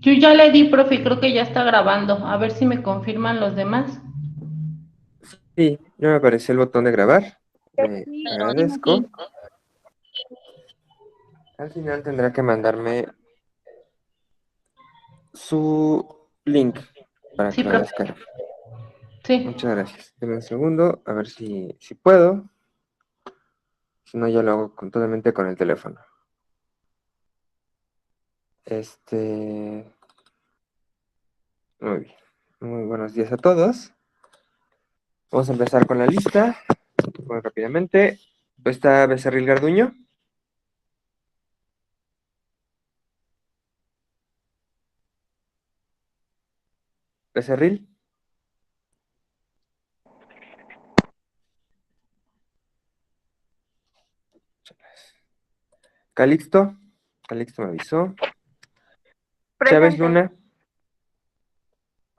Yo ya le di, profe, creo que ya está grabando. A ver si me confirman los demás. Sí, ya me apareció el botón de grabar. Le Sí, agradezco. sí. Al final tendrá que mandarme su link para Sí, que lo profe. descargue. Sí. Muchas gracias. Deme un segundo, a ver si puedo. Si no, ya lo hago totalmente con el teléfono. Muy bien. Muy buenos días a todos. Vamos a empezar con la lista. Muy rápidamente. Está Becerril Garduño. Becerril. Calixto. Calixto me avisó. Chávez Presente. Luna.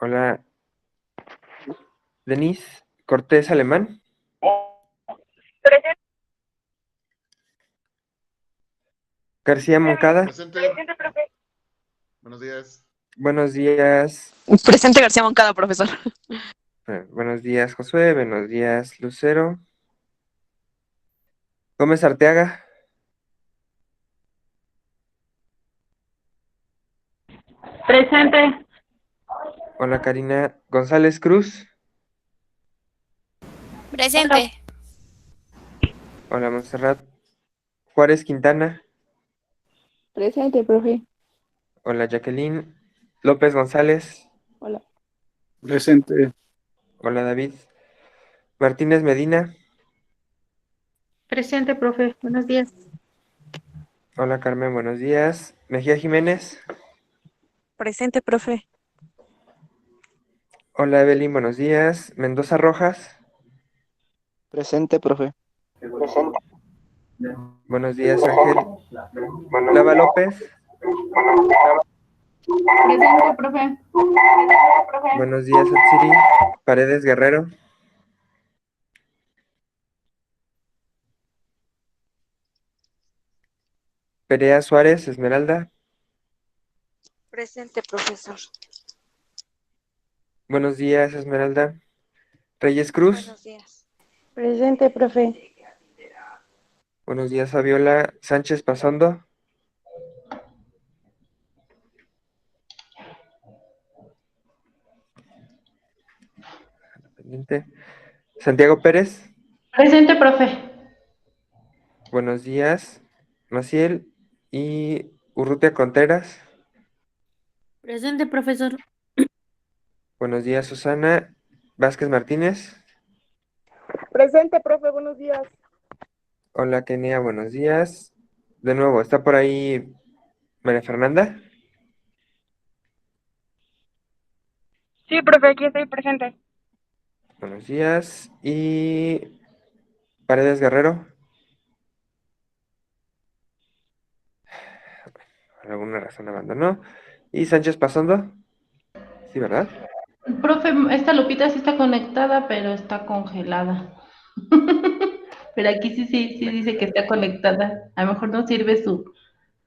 Hola. Denise Cortés Alemán. Presente. García Moncada. Presente. Presente, profe. Buenos días. Buenos días. Presente García Moncada, profesor. Buenos días, Josué. Buenos días, Lucero. Gómez Arteaga. Presente. Hola, Karina González Cruz. Presente. Hola, Montserrat Juárez Quintana. Presente, profe. Hola, Jacqueline López González. Hola. Presente. Hola, David Martínez Medina. Presente, profe. Buenos días. Hola, Carmen, buenos días. Mejía Jiménez. Presente, profe. Hola, Evelyn, buenos días. Mendoza Rojas. Presente, profe. Buenos días, Ángel. Lava López. Presente, profe. Buenos días, Atsiri Paredes Guerrero. Perea Suárez Esmeralda. Presente, profesor. Buenos días, Esmeralda. Reyes Cruz. Buenos días. Presente, profe. Buenos días, Fabiola Sánchez Pasondo. Pendiente. Santiago Pérez. Presente, profe. Buenos días, Maciel y Urrutia Contreras. Presente, profesor. Buenos días, Susana Vázquez Martínez. Presente, profe. Buenos días. Hola, Kenia, buenos días. De nuevo, ¿está por ahí María Fernanda? Sí, profe, aquí estoy presente. Buenos días. Y Paredes Guerrero. Por alguna razón abandonó. Y Sánchez Pasondo. Sí, ¿verdad? Profe, esta Lupita sí está conectada, pero está congelada. Pero aquí sí Bueno, dice que está conectada. A lo mejor no sirve su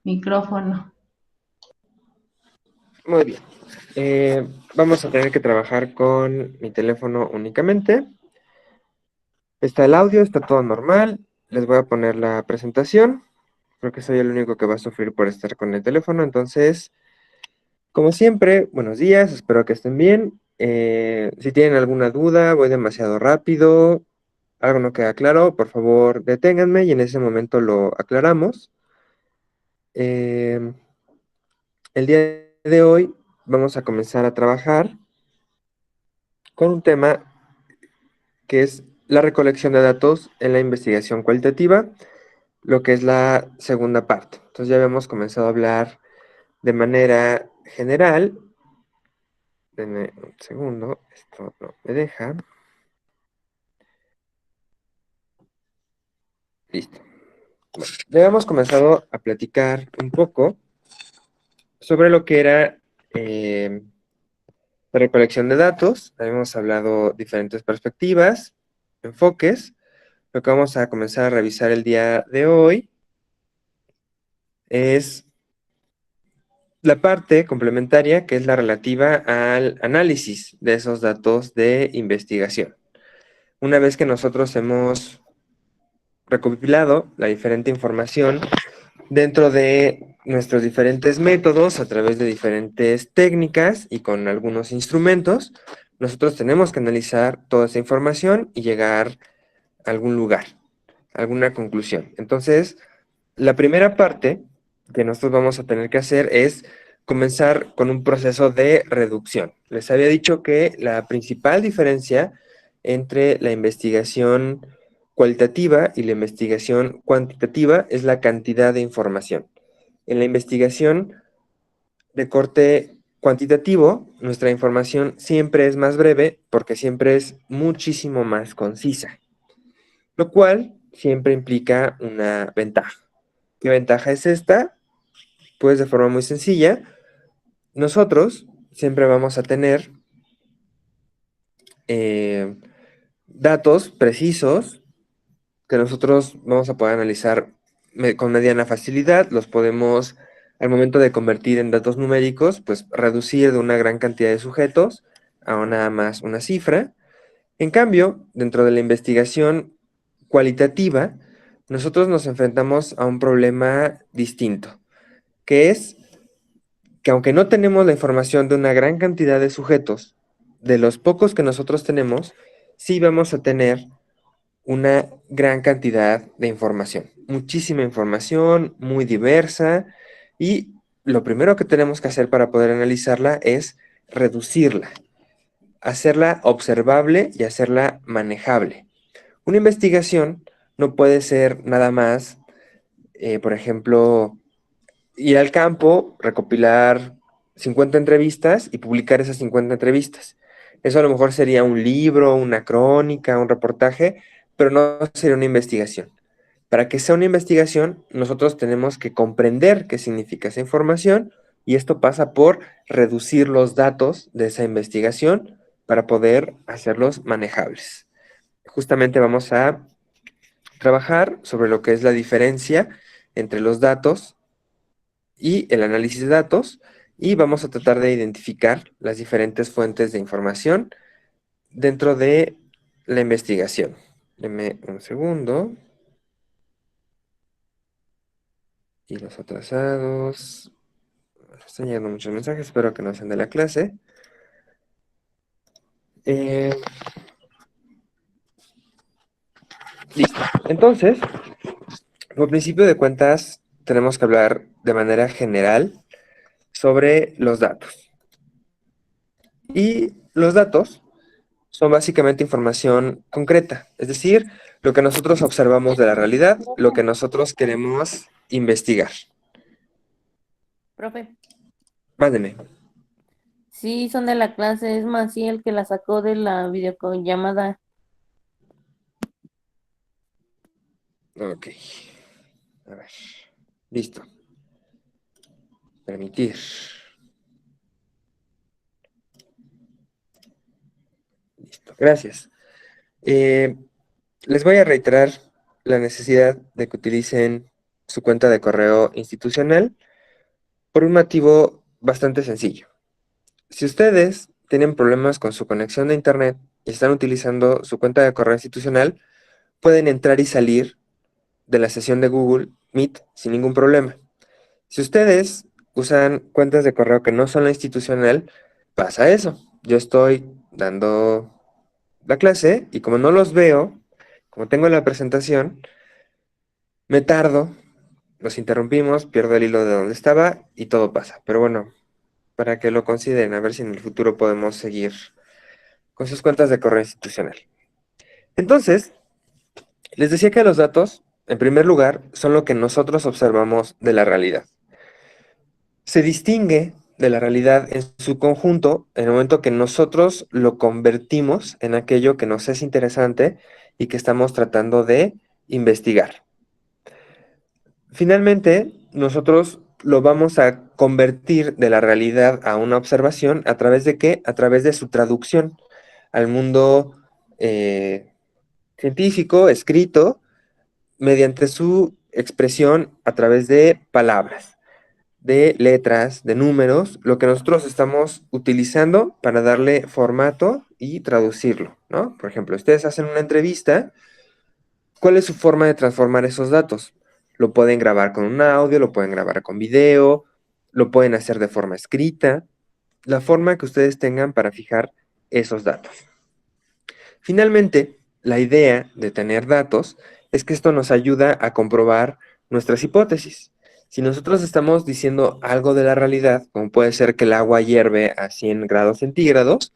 micrófono. muy bien. Vamos a tener que trabajar con mi teléfono únicamente. Está el audio, está todo normal. Les voy a poner la presentación. Creo que soy el único que va a sufrir por estar con el teléfono. Entonces, como siempre, buenos días, espero que estén bien. Si tienen alguna duda, voy demasiado rápido, algo no queda claro, por favor deténganme y en ese momento lo aclaramos. Eh, el día de hoy vamos a comenzar a trabajar con un tema que es la recolección de datos en la investigación cualitativa, lo que es la segunda parte. Entonces ya habíamos comenzado a hablar de manera general. Denme un segundo, esto no me deja. Listo. Bueno, ya habíamos comenzado a platicar un poco sobre lo que era la recolección de datos. Habíamos hablado diferentes perspectivas, enfoques. Lo que vamos a comenzar a revisar el día de hoy es la parte complementaria, que es la relativa al análisis de esos datos de investigación. Una vez que nosotros hemos recopilado la diferente información dentro de nuestros diferentes métodos, a través de diferentes técnicas y con algunos instrumentos, nosotros tenemos que analizar toda esa información y llegar a algún lugar, a alguna conclusión. Entonces, la primera parte que nosotros vamos a tener que hacer es comenzar con un proceso de reducción. Les había dicho que la principal diferencia entre la investigación cualitativa y la investigación cuantitativa es la cantidad de información. En la investigación de corte cuantitativo, nuestra información siempre es más breve porque siempre es muchísimo más concisa, lo cual siempre implica una ventaja. ¿Qué ventaja es esta? Pues de forma muy sencilla, nosotros siempre vamos a tener datos precisos que nosotros vamos a poder analizar con mediana facilidad, los podemos, al momento de convertir en datos numéricos, pues reducir de una gran cantidad de sujetos a nada más una cifra. En cambio, dentro de la investigación cualitativa, nosotros nos enfrentamos a un problema distinto, que es que aunque no tenemos la información de una gran cantidad de sujetos, de los pocos que nosotros tenemos, sí vamos a tener una gran cantidad de información, muchísima información, muy diversa, y lo primero que tenemos que hacer para poder analizarla es reducirla, hacerla observable y hacerla manejable. Una investigación no puede ser nada más, por ejemplo, ir al campo, recopilar 50 entrevistas y publicar esas 50 entrevistas. Eso a lo mejor sería un libro, una crónica, un reportaje, pero no sería una investigación. Para que sea una investigación, nosotros tenemos que comprender qué significa esa información y esto pasa por reducir los datos de esa investigación para poder hacerlos manejables. Justamente vamos a trabajar sobre lo que es la diferencia entre los datos y el análisis de datos, y vamos a tratar de identificar las diferentes fuentes de información dentro de la investigación. Denme un segundo. Y los atrasados. Están llegando muchos mensajes, espero que no sean de la clase. Listo. Entonces, por principio de cuentas, tenemos que hablar de manera general sobre los datos. Y los datos son básicamente información concreta, es decir, lo que nosotros observamos de la realidad, lo que nosotros queremos investigar. Profe, Mándeme. sí, son de la clase, es Maciel el que la sacó de la videollamada. Ok. A ver. Listo. Permitir. Listo. Gracias. Les voy a reiterar la necesidad de que utilicen su cuenta de correo institucional por un motivo bastante sencillo. Si ustedes tienen problemas con su conexión de internet y están utilizando su cuenta de correo institucional, pueden entrar y salir de la sesión de Google Meet sin ningún problema. Si ustedes usan cuentas de correo que no son la institucional, pasa eso. Yo estoy dando la clase y como no los veo, como tengo la presentación, me tardo, nos interrumpimos, pierdo el hilo de donde estaba y todo pasa. Pero bueno, para que lo consideren, a ver si en el futuro podemos seguir con sus cuentas de correo institucional. Entonces, les decía que los datos, en primer lugar, son lo que nosotros observamos de la realidad. Se distingue de la realidad en su conjunto en el momento que nosotros lo convertimos en aquello que nos es interesante y que estamos tratando de investigar. Finalmente, nosotros lo vamos a convertir de la realidad a una observación ¿a través de qué? A través de su traducción al mundo científico, escrito, mediante su expresión a través de palabras. de letras, de números, lo que nosotros estamos utilizando para darle formato y traducirlo, ¿no? Por ejemplo, ustedes hacen una entrevista, ¿cuál es su forma de transformar esos datos? Lo pueden grabar con un audio, lo pueden grabar con video, lo pueden hacer de forma escrita, la forma que ustedes tengan para fijar esos datos. Finalmente, la idea de tener datos es que esto nos ayuda a comprobar nuestras hipótesis. Si nosotros estamos diciendo algo de la realidad, como puede ser que el agua hierve a 100 grados centígrados,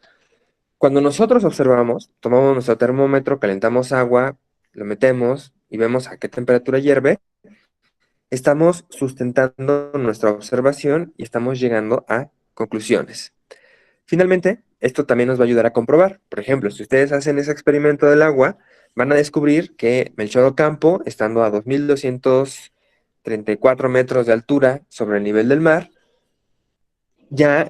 cuando nosotros observamos, tomamos nuestro termómetro, calentamos agua, lo metemos y vemos a qué temperatura hierve, estamos sustentando nuestra observación y estamos llegando a conclusiones. Finalmente, esto también nos va a ayudar a comprobar. Por ejemplo, si ustedes hacen ese experimento del agua, van a descubrir que Melchor Ocampo, estando a 2234 metros de altura sobre el nivel del mar, ya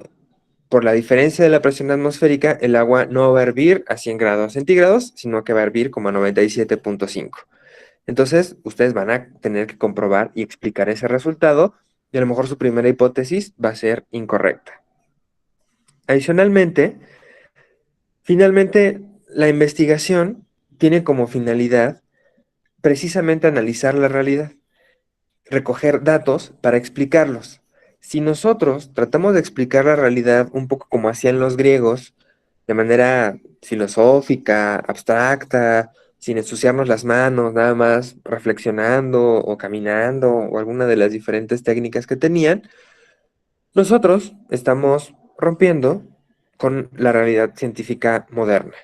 por la diferencia de la presión atmosférica, el agua no va a hervir a 100 grados centígrados, sino que va a hervir como a 97.5. Entonces, ustedes van a tener que comprobar y explicar ese resultado, y a lo mejor su primera hipótesis va a ser incorrecta. Adicionalmente, finalmente, la investigación tiene como finalidad precisamente analizar la realidad, recoger datos para explicarlos. Si nosotros tratamos de explicar la realidad un poco como hacían los griegos, de manera filosófica, abstracta, sin ensuciarnos las manos, nada más reflexionando o caminando o alguna de las diferentes técnicas que tenían, nosotros estamos rompiendo con la realidad científica moderna.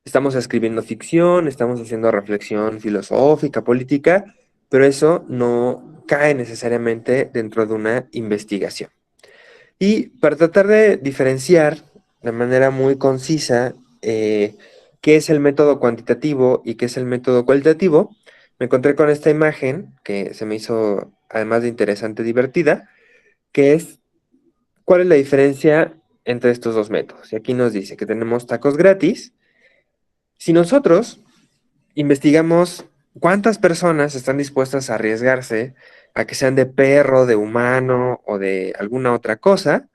Estamos escribiendo ficción, estamos haciendo reflexión filosófica, política, pero eso no cae necesariamente dentro de una investigación. Y para tratar de diferenciar de manera muy concisa qué es el método cuantitativo y qué es el método cualitativo, me encontré con esta imagen que se me hizo, además de interesante, divertida, que es cuál es la diferencia entre estos dos métodos. Y aquí nos dice que tenemos tacos gratis. Si nosotros investigamos cuántas personas están dispuestas a arriesgarse a que sean de perro, de humano o de alguna otra cosa,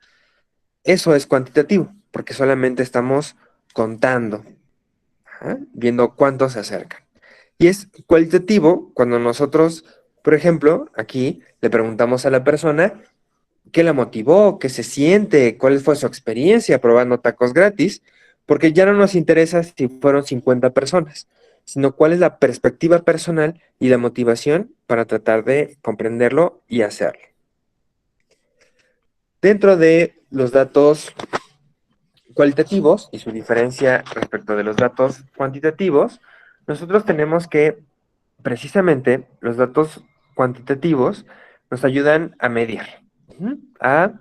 eso es cuantitativo, porque solamente estamos contando, viendo cuántos se acercan. Y es cualitativo cuando nosotros, por ejemplo, aquí le preguntamos a la persona qué la motivó, qué se siente, cuál fue su experiencia probando tacos gratis, porque ya no nos interesa si fueron 50 personas, sino cuál es la perspectiva personal y la motivación para tratar de comprenderlo y hacerlo. Dentro de los datos cualitativos y su diferencia respecto de los datos cuantitativos, nosotros tenemos que precisamente los datos cuantitativos nos ayudan a medir, a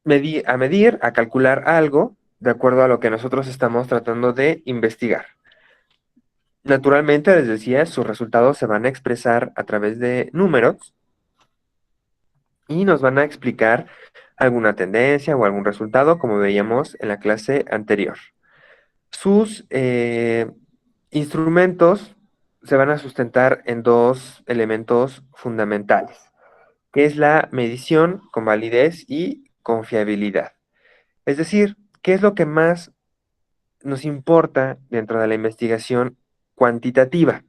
medir, a calcular algo de acuerdo a lo que nosotros estamos tratando de investigar. Naturalmente, les decía, sus resultados se van a expresar a través de números y nos van a explicar alguna tendencia o algún resultado, como veíamos en la clase anterior. Sus instrumentos se van a sustentar en dos elementos fundamentales, que es la medición con validez y confiabilidad. Es decir, ¿qué es lo que más nos importa dentro de la investigación cuantitativa?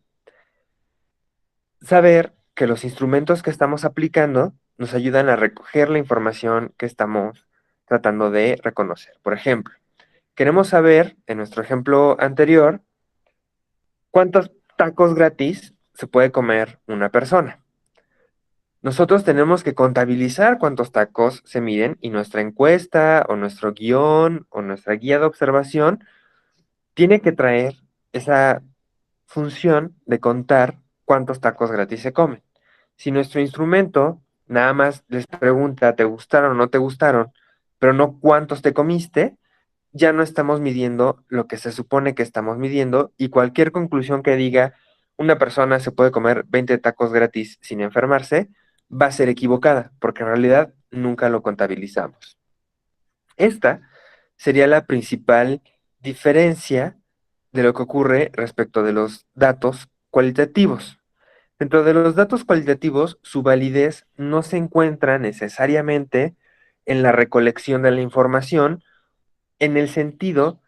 Saber que los instrumentos que estamos aplicando nos ayudan a recoger la información que estamos tratando de reconocer. Por ejemplo, queremos saber, en nuestro ejemplo anterior, cuántos tacos gratis se puede comer una persona. Nosotros tenemos que contabilizar cuántos tacos se miden y nuestra encuesta o nuestro guión o nuestra guía de observación tiene que traer esa función de contar cuántos tacos gratis se comen. Si nuestro instrumento nada más les pregunta, ¿te gustaron o no te gustaron? Pero no cuántos te comiste, ya no estamos midiendo lo que se supone que estamos midiendo y cualquier conclusión que diga una persona se puede comer 20 tacos gratis sin enfermarse, va a ser equivocada, porque en realidad nunca lo contabilizamos. Esta sería la principal diferencia de lo que ocurre respecto de los datos cualitativos. Dentro de los datos cualitativos, su validez no se encuentra necesariamente en la recolección de la información, en el sentido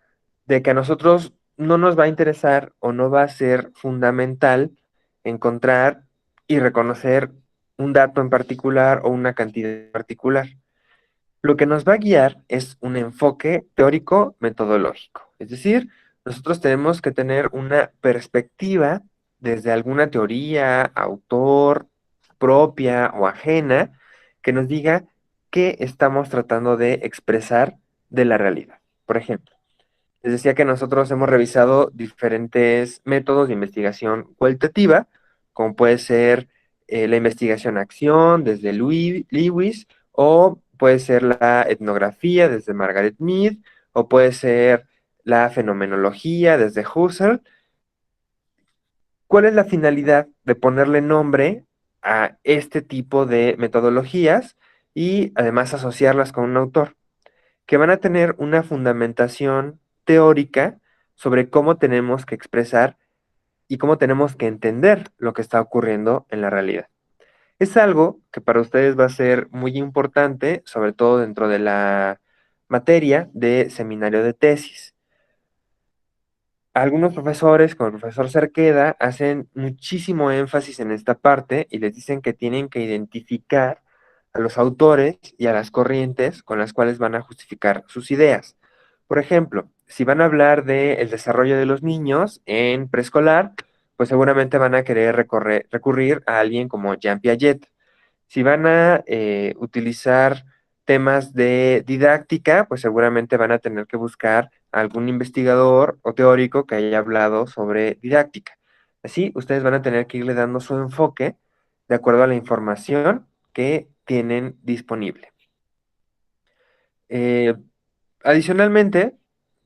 de que a nosotros no nos va a interesar o no va a ser fundamental encontrar y reconocer un dato en particular o una cantidad en particular. Lo que nos va a guiar es un enfoque teórico metodológico. Es decir, nosotros tenemos que tener una perspectiva desde alguna teoría, autor, propia o ajena, que nos diga qué estamos tratando de expresar de la realidad. Por ejemplo, les decía que nosotros hemos revisado diferentes métodos de investigación cualitativa, como puede ser la investigación-acción desde Lewis, o puede ser la etnografía desde Margaret Mead, o puede ser la fenomenología desde Husserl. ¿Cuál es la finalidad de ponerle nombre a este tipo de metodologías y además asociarlas con un autor? Que van a tener una fundamentación teórica sobre cómo tenemos que expresar y cómo tenemos que entender lo que está ocurriendo en la realidad. Es algo que para ustedes va a ser muy importante, sobre todo dentro de la materia de seminario de tesis. Algunos profesores, como el profesor Cerqueda, hacen muchísimo énfasis en esta parte y les dicen que tienen que identificar a los autores y a las corrientes con las cuales van a justificar sus ideas. Por ejemplo, si van a hablar del desarrollo de los niños en preescolar, pues seguramente van a querer recurrir a alguien como Jean Piaget. Si van a utilizar temas de didáctica, pues seguramente van a tener que buscar a algún investigador o teórico que haya hablado sobre didáctica. Así, ustedes van a tener que irle dando su enfoque de acuerdo a la información que tienen disponible. Adicionalmente,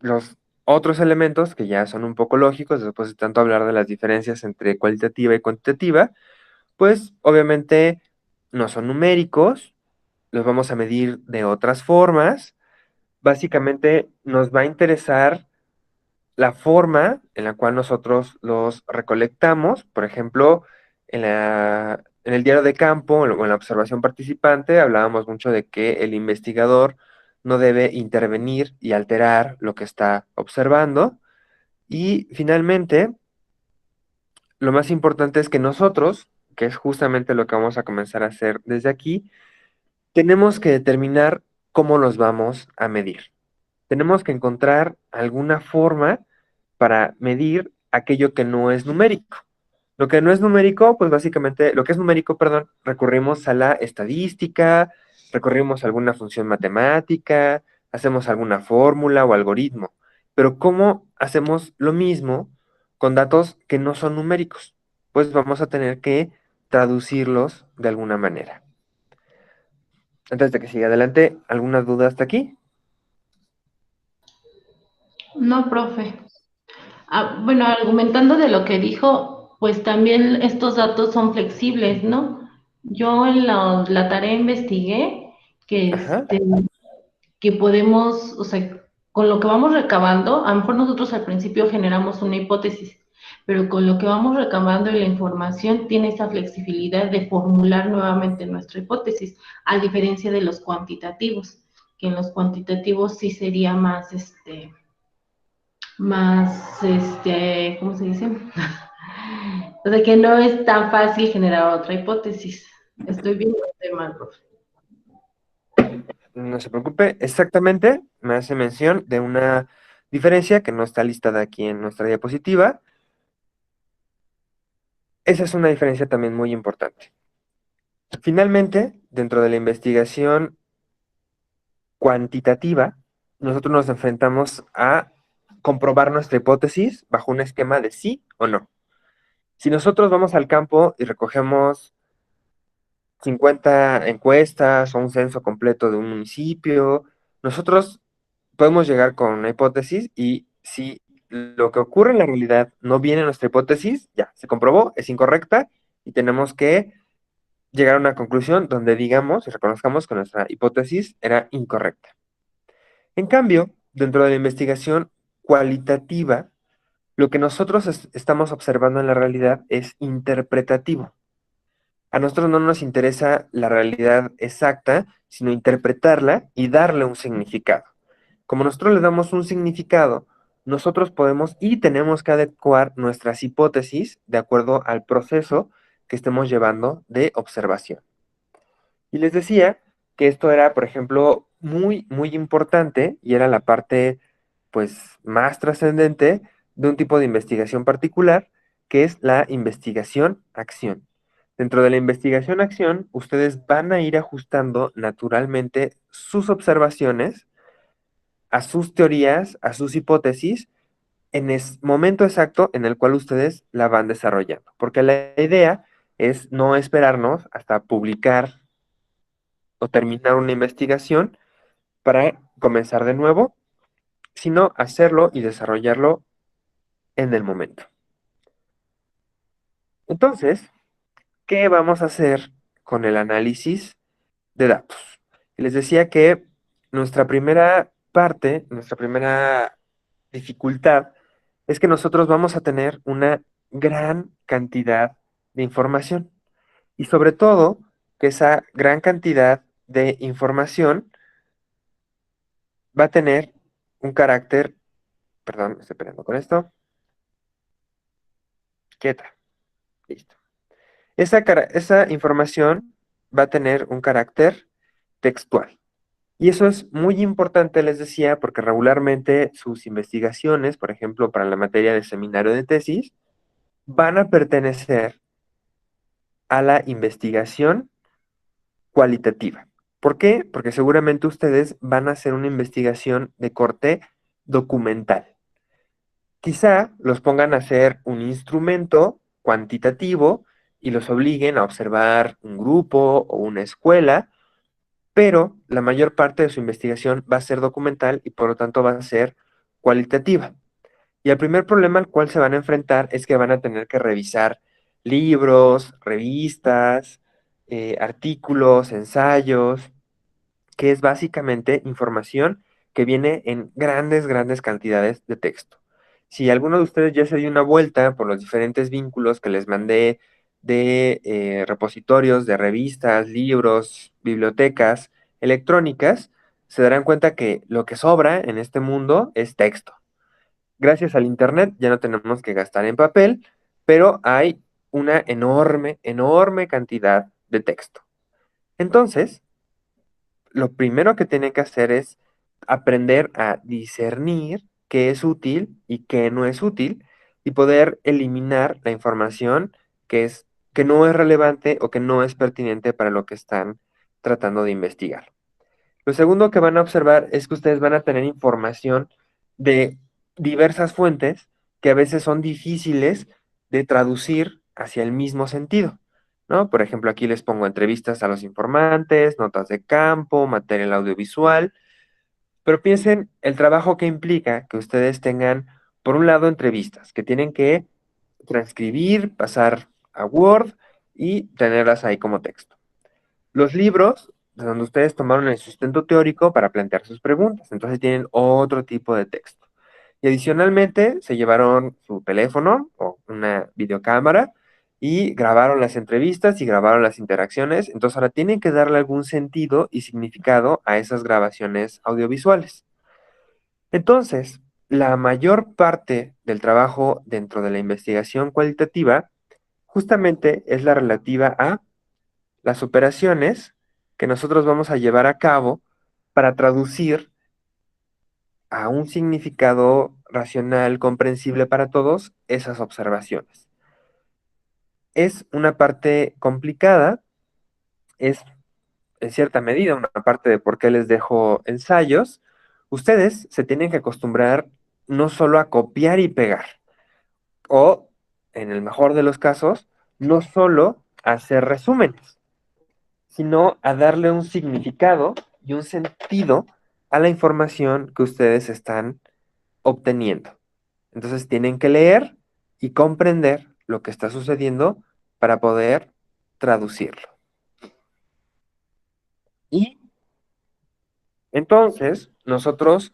los otros elementos que ya son un poco lógicos, después de tanto hablar de las diferencias entre cualitativa y cuantitativa, pues obviamente no son numéricos, los vamos a medir de otras formas. Básicamente nos va a interesar la forma en la cual nosotros los recolectamos. Por ejemplo, en el diario de campo o en la observación participante hablábamos mucho de que el investigador no debe intervenir y alterar lo que está observando. Y finalmente, lo más importante es que nosotros, que es justamente lo que vamos a comenzar a hacer desde aquí, tenemos que determinar cómo los vamos a medir. Tenemos que encontrar alguna forma para medir aquello que no es numérico. Lo que no es numérico, pues básicamente, lo que es numérico, perdón, recurrimos a la estadística, recurrimos a alguna función matemática, hacemos alguna fórmula o algoritmo. Pero ¿cómo hacemos lo mismo con datos que no son numéricos? Pues vamos a tener que traducirlos de alguna manera. Antes de que siga adelante, ¿alguna duda hasta aquí? No, profe. Bueno, argumentando de lo que dijo, pues también estos datos son flexibles, ¿no? Yo en la tarea investigué que, Ajá. que podemos, o sea, con lo que vamos recabando, a lo mejor nosotros al principio generamos una hipótesis, pero con lo que vamos recabando y la información tiene esa flexibilidad de formular nuevamente nuestra hipótesis, a diferencia de los cuantitativos, que en los cuantitativos sí sería ¿cómo se dice? O sea, que no es tan fácil generar otra hipótesis. Estoy bien o estoy mal, profe. No se preocupe, exactamente, me hace mención de una diferencia que no está listada aquí en nuestra diapositiva. Esa es una diferencia también muy importante. Finalmente, dentro de la investigación cuantitativa, nosotros nos enfrentamos a comprobar nuestra hipótesis bajo un esquema de sí o no. Si nosotros vamos al campo y recogemos 50 encuestas o un censo completo de un municipio, nosotros podemos llegar con una hipótesis y si lo que ocurre en la realidad no viene en nuestra hipótesis, ya, se comprobó, es incorrecta y tenemos que llegar a una conclusión donde digamos y reconozcamos que nuestra hipótesis era incorrecta. En cambio, dentro de la investigación cualitativa, Lo que nosotros estamos observando en la realidad es interpretativo. A nosotros no nos interesa la realidad exacta, sino interpretarla y darle un significado. Como nosotros le damos un significado, nosotros podemos y tenemos que adecuar nuestras hipótesis de acuerdo al proceso que estemos llevando de observación. Y les decía que esto era, por ejemplo, muy, muy importante y era la parte, pues, más trascendente de un tipo de investigación particular, que es la investigación-acción. Dentro de la investigación-acción, ustedes van a ir ajustando naturalmente sus observaciones a sus teorías, a sus hipótesis, en el momento exacto en el cual ustedes la van desarrollando. Porque la idea es no esperarnos hasta publicar o terminar una investigación para comenzar de nuevo, sino hacerlo y desarrollarlo en el momento. Entonces, ¿qué vamos a hacer con el análisis de datos? Y les decía que nuestra primera parte, nuestra primera dificultad, es que nosotros vamos a tener una gran cantidad de información. Y sobre todo, que esa gran cantidad de información va a tener un carácter, perdón, estoy peleando con esto, quieta, listo. Esa información va a tener un carácter textual. Y eso es muy importante, les decía, porque regularmente sus investigaciones, por ejemplo, para la materia de seminario de tesis, van a pertenecer a la investigación cualitativa. ¿Por qué? Porque seguramente ustedes van a hacer una investigación de corte documental. Quizá los pongan a hacer un instrumento cuantitativo y los obliguen a observar un grupo o una escuela, pero la mayor parte de su investigación va a ser documental y por lo tanto va a ser cualitativa. Y el primer problema al cual se van a enfrentar es que van a tener que revisar libros, revistas, artículos, ensayos, que es básicamente información que viene en grandes, grandes cantidades de texto. Si alguno de ustedes ya se dio una vuelta por los diferentes vínculos que les mandé de repositorios, de revistas, libros, bibliotecas electrónicas, se darán cuenta que lo que sobra en este mundo es texto. Gracias al Internet ya no tenemos que gastar en papel, pero hay una enorme, enorme cantidad de texto. Entonces, lo primero que tienen que hacer es aprender a discernir qué es útil y qué no es útil y poder eliminar la información que no es relevante o que no es pertinente para lo que están tratando de investigar. Lo segundo que van a observar es que ustedes van a tener información de diversas fuentes que a veces son difíciles de traducir hacia el mismo sentido, ¿no? Por ejemplo, aquí les pongo entrevistas a los informantes, notas de campo, material audiovisual, pero piensen el trabajo que implica que ustedes tengan, por un lado, entrevistas que tienen que transcribir, pasar a Word y tenerlas ahí como texto. Los libros, de donde ustedes tomaron el sustento teórico para plantear sus preguntas, entonces tienen otro tipo de texto. Y adicionalmente se llevaron su teléfono o una videocámara y grabaron las entrevistas y grabaron las interacciones, entonces ahora tienen que darle algún sentido y significado a esas grabaciones audiovisuales. Entonces, la mayor parte del trabajo dentro de la investigación cualitativa justamente es la relativa a las operaciones que nosotros vamos a llevar a cabo para traducir a un significado racional, comprensible para todos, esas observaciones. Es una parte complicada, es en cierta medida una parte de por qué les dejo ensayos. Ustedes se tienen que acostumbrar no solo a copiar y pegar, o, en el mejor de los casos, no solo a hacer resúmenes, sino a darle un significado y un sentido a la información que ustedes están obteniendo. Entonces tienen que leer y comprender lo que está sucediendo para poder traducirlo. Y entonces nosotros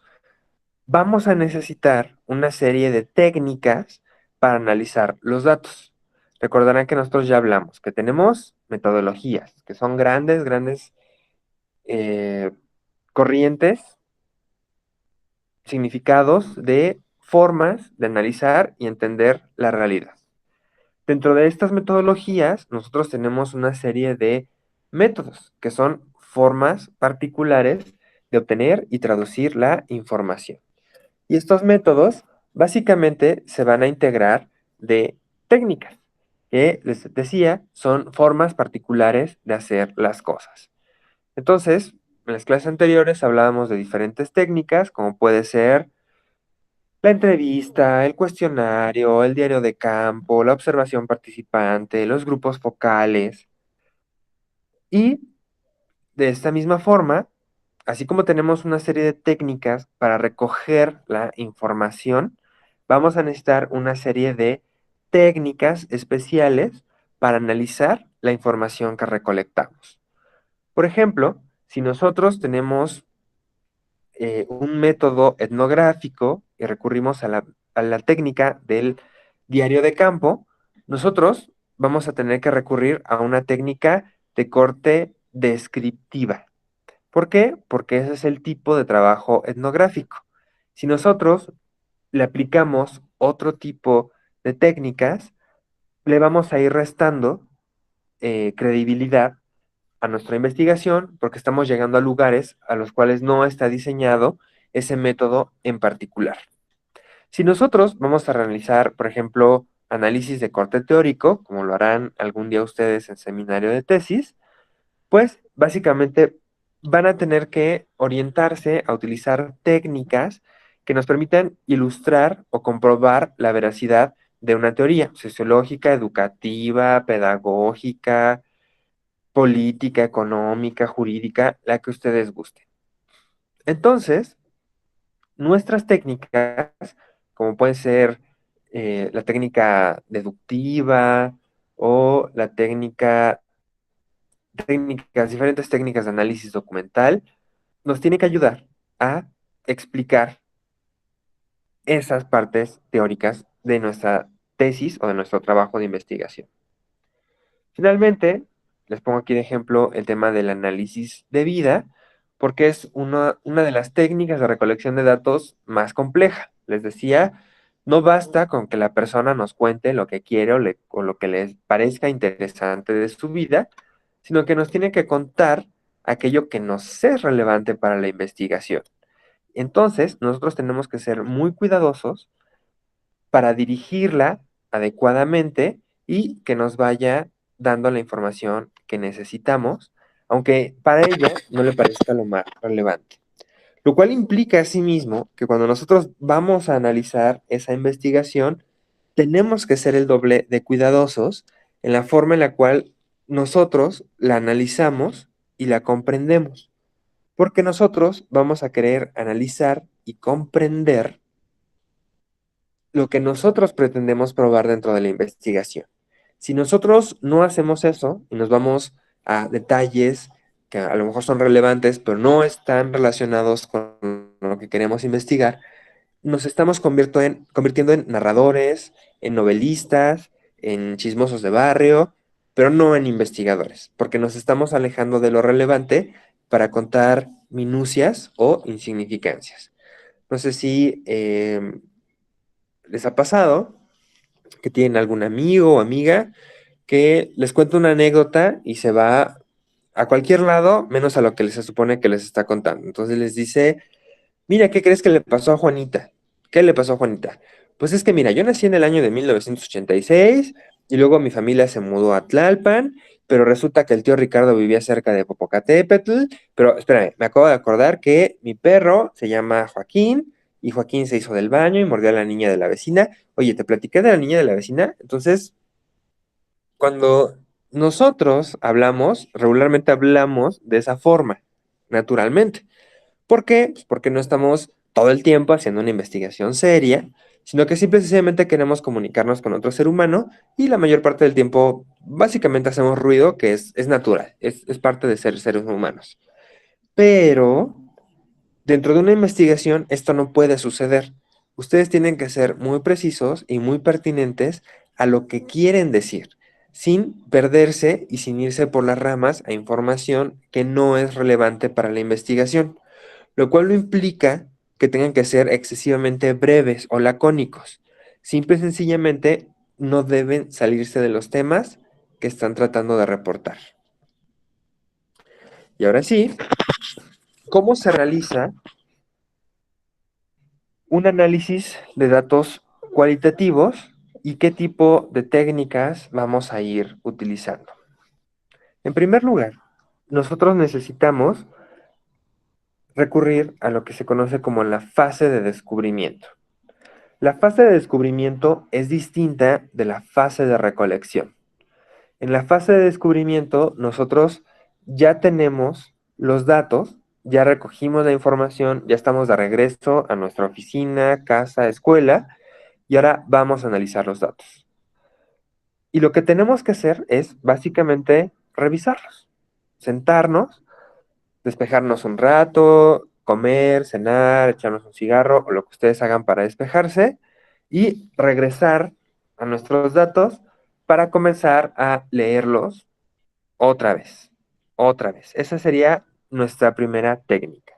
vamos a necesitar una serie de técnicas para analizar los datos. Recordarán que nosotros ya hablamos, que tenemos metodologías, que son grandes eh, corrientes, significados de formas de analizar y entender la realidad. Dentro de estas metodologías, nosotros tenemos una serie de métodos, que son formas particulares de obtener y traducir la información. Y estos métodos básicamente se van a integrar de técnicas, que les decía, son formas particulares de hacer las cosas. Entonces, en las clases anteriores hablábamos de diferentes técnicas, como puede ser la entrevista, el cuestionario, el diario de campo, la observación participante, los grupos focales. Y de esta misma forma, así como tenemos una serie de técnicas para recoger la información, vamos a necesitar una serie de técnicas especiales para analizar la información que recolectamos. Por ejemplo, si nosotros tenemos un método etnográfico y recurrimos a la técnica del diario de campo, nosotros vamos a tener que recurrir a una técnica de corte descriptiva. ¿Por qué? Porque ese es el tipo de trabajo etnográfico. Si nosotros le aplicamos otro tipo de técnicas, le vamos a ir restando credibilidad a nuestra investigación porque estamos llegando a lugares a los cuales no está diseñado ese método en particular. Si nosotros vamos a realizar, por ejemplo, análisis de corte teórico, como lo harán algún día ustedes en seminario de tesis, pues básicamente van a tener que orientarse a utilizar técnicas que nos permitan ilustrar o comprobar la veracidad de una teoría sociológica, educativa, pedagógica, política, económica, jurídica, la que ustedes gusten. Entonces, nuestras técnicas, como puede ser la técnica deductiva o la diferentes técnicas de análisis documental, nos tiene que ayudar a explicar esas partes teóricas de nuestra tesis o de nuestro trabajo de investigación. Finalmente, les pongo aquí de ejemplo el tema del análisis de vida, porque es una de las técnicas de recolección de datos más compleja. Les decía, no basta con que la persona nos cuente lo que quiere o lo que les parezca interesante de su vida, sino que nos tiene que contar aquello que nos es relevante para la investigación. Entonces, nosotros tenemos que ser muy cuidadosos para dirigirla adecuadamente y que nos vaya dando la información que necesitamos, aunque para ella no le parezca lo más relevante. Lo cual implica asimismo que cuando nosotros vamos a analizar esa investigación, tenemos que ser el doble de cuidadosos en la forma en la cual nosotros la analizamos y la comprendemos, porque nosotros vamos a querer analizar y comprender lo que nosotros pretendemos probar dentro de la investigación. Si nosotros no hacemos eso y nos vamos a detalles que a lo mejor son relevantes, pero no están relacionados con lo que queremos investigar, nos estamos convirtiendo en narradores, en novelistas, en chismosos de barrio, pero no en investigadores, porque nos estamos alejando de lo relevante para contar minucias o insignificancias. No sé si les ha pasado que tienen algún amigo o amiga que les cuenta una anécdota y se va a cualquier lado, menos a lo que se supone que les está contando. Entonces les dice, mira, ¿qué crees que le pasó a Juanita? ¿Qué le pasó a Juanita? Pues es que mira, yo nací en el año de 1986 y luego mi familia se mudó a Tlalpan, pero resulta que el tío Ricardo vivía cerca de Popocatépetl, pero espérame, me acabo de acordar que mi perro se llama Joaquín y Joaquín se hizo del baño y mordió a la niña de la vecina. Oye, ¿te platiqué de la niña de la vecina? Entonces, cuando nosotros hablamos, regularmente hablamos de esa forma, naturalmente. ¿Por qué? Pues porque no estamos todo el tiempo haciendo una investigación seria, sino que simple y sencillamente queremos comunicarnos con otro ser humano y la mayor parte del tiempo básicamente hacemos ruido que es natural, es parte de ser seres humanos. Pero Dentro de una investigación, esto no puede suceder. Ustedes tienen que ser muy precisos y muy pertinentes a lo que quieren decir, sin perderse y sin irse por las ramas a información que no es relevante para la investigación, lo cual no implica que tengan que ser excesivamente breves o lacónicos. Simple y sencillamente no deben salirse de los temas que están tratando de reportar. Y ahora sí, ¿cómo se realiza un análisis de datos cualitativos y qué tipo de técnicas vamos a ir utilizando? En primer lugar, nosotros necesitamos recurrir a lo que se conoce como la fase de descubrimiento. La fase de descubrimiento es distinta de la fase de recolección. En la fase de descubrimiento, nosotros ya tenemos los datos, ya recogimos la información, ya estamos de regreso a nuestra oficina, casa, escuela, y ahora vamos a analizar los datos. Y lo que tenemos que hacer es básicamente revisarlos, sentarnos, despejarnos un rato, comer, cenar, echarnos un cigarro o lo que ustedes hagan para despejarse y regresar a nuestros datos para comenzar a leerlos otra vez, otra vez. Esa sería nuestra primera técnica.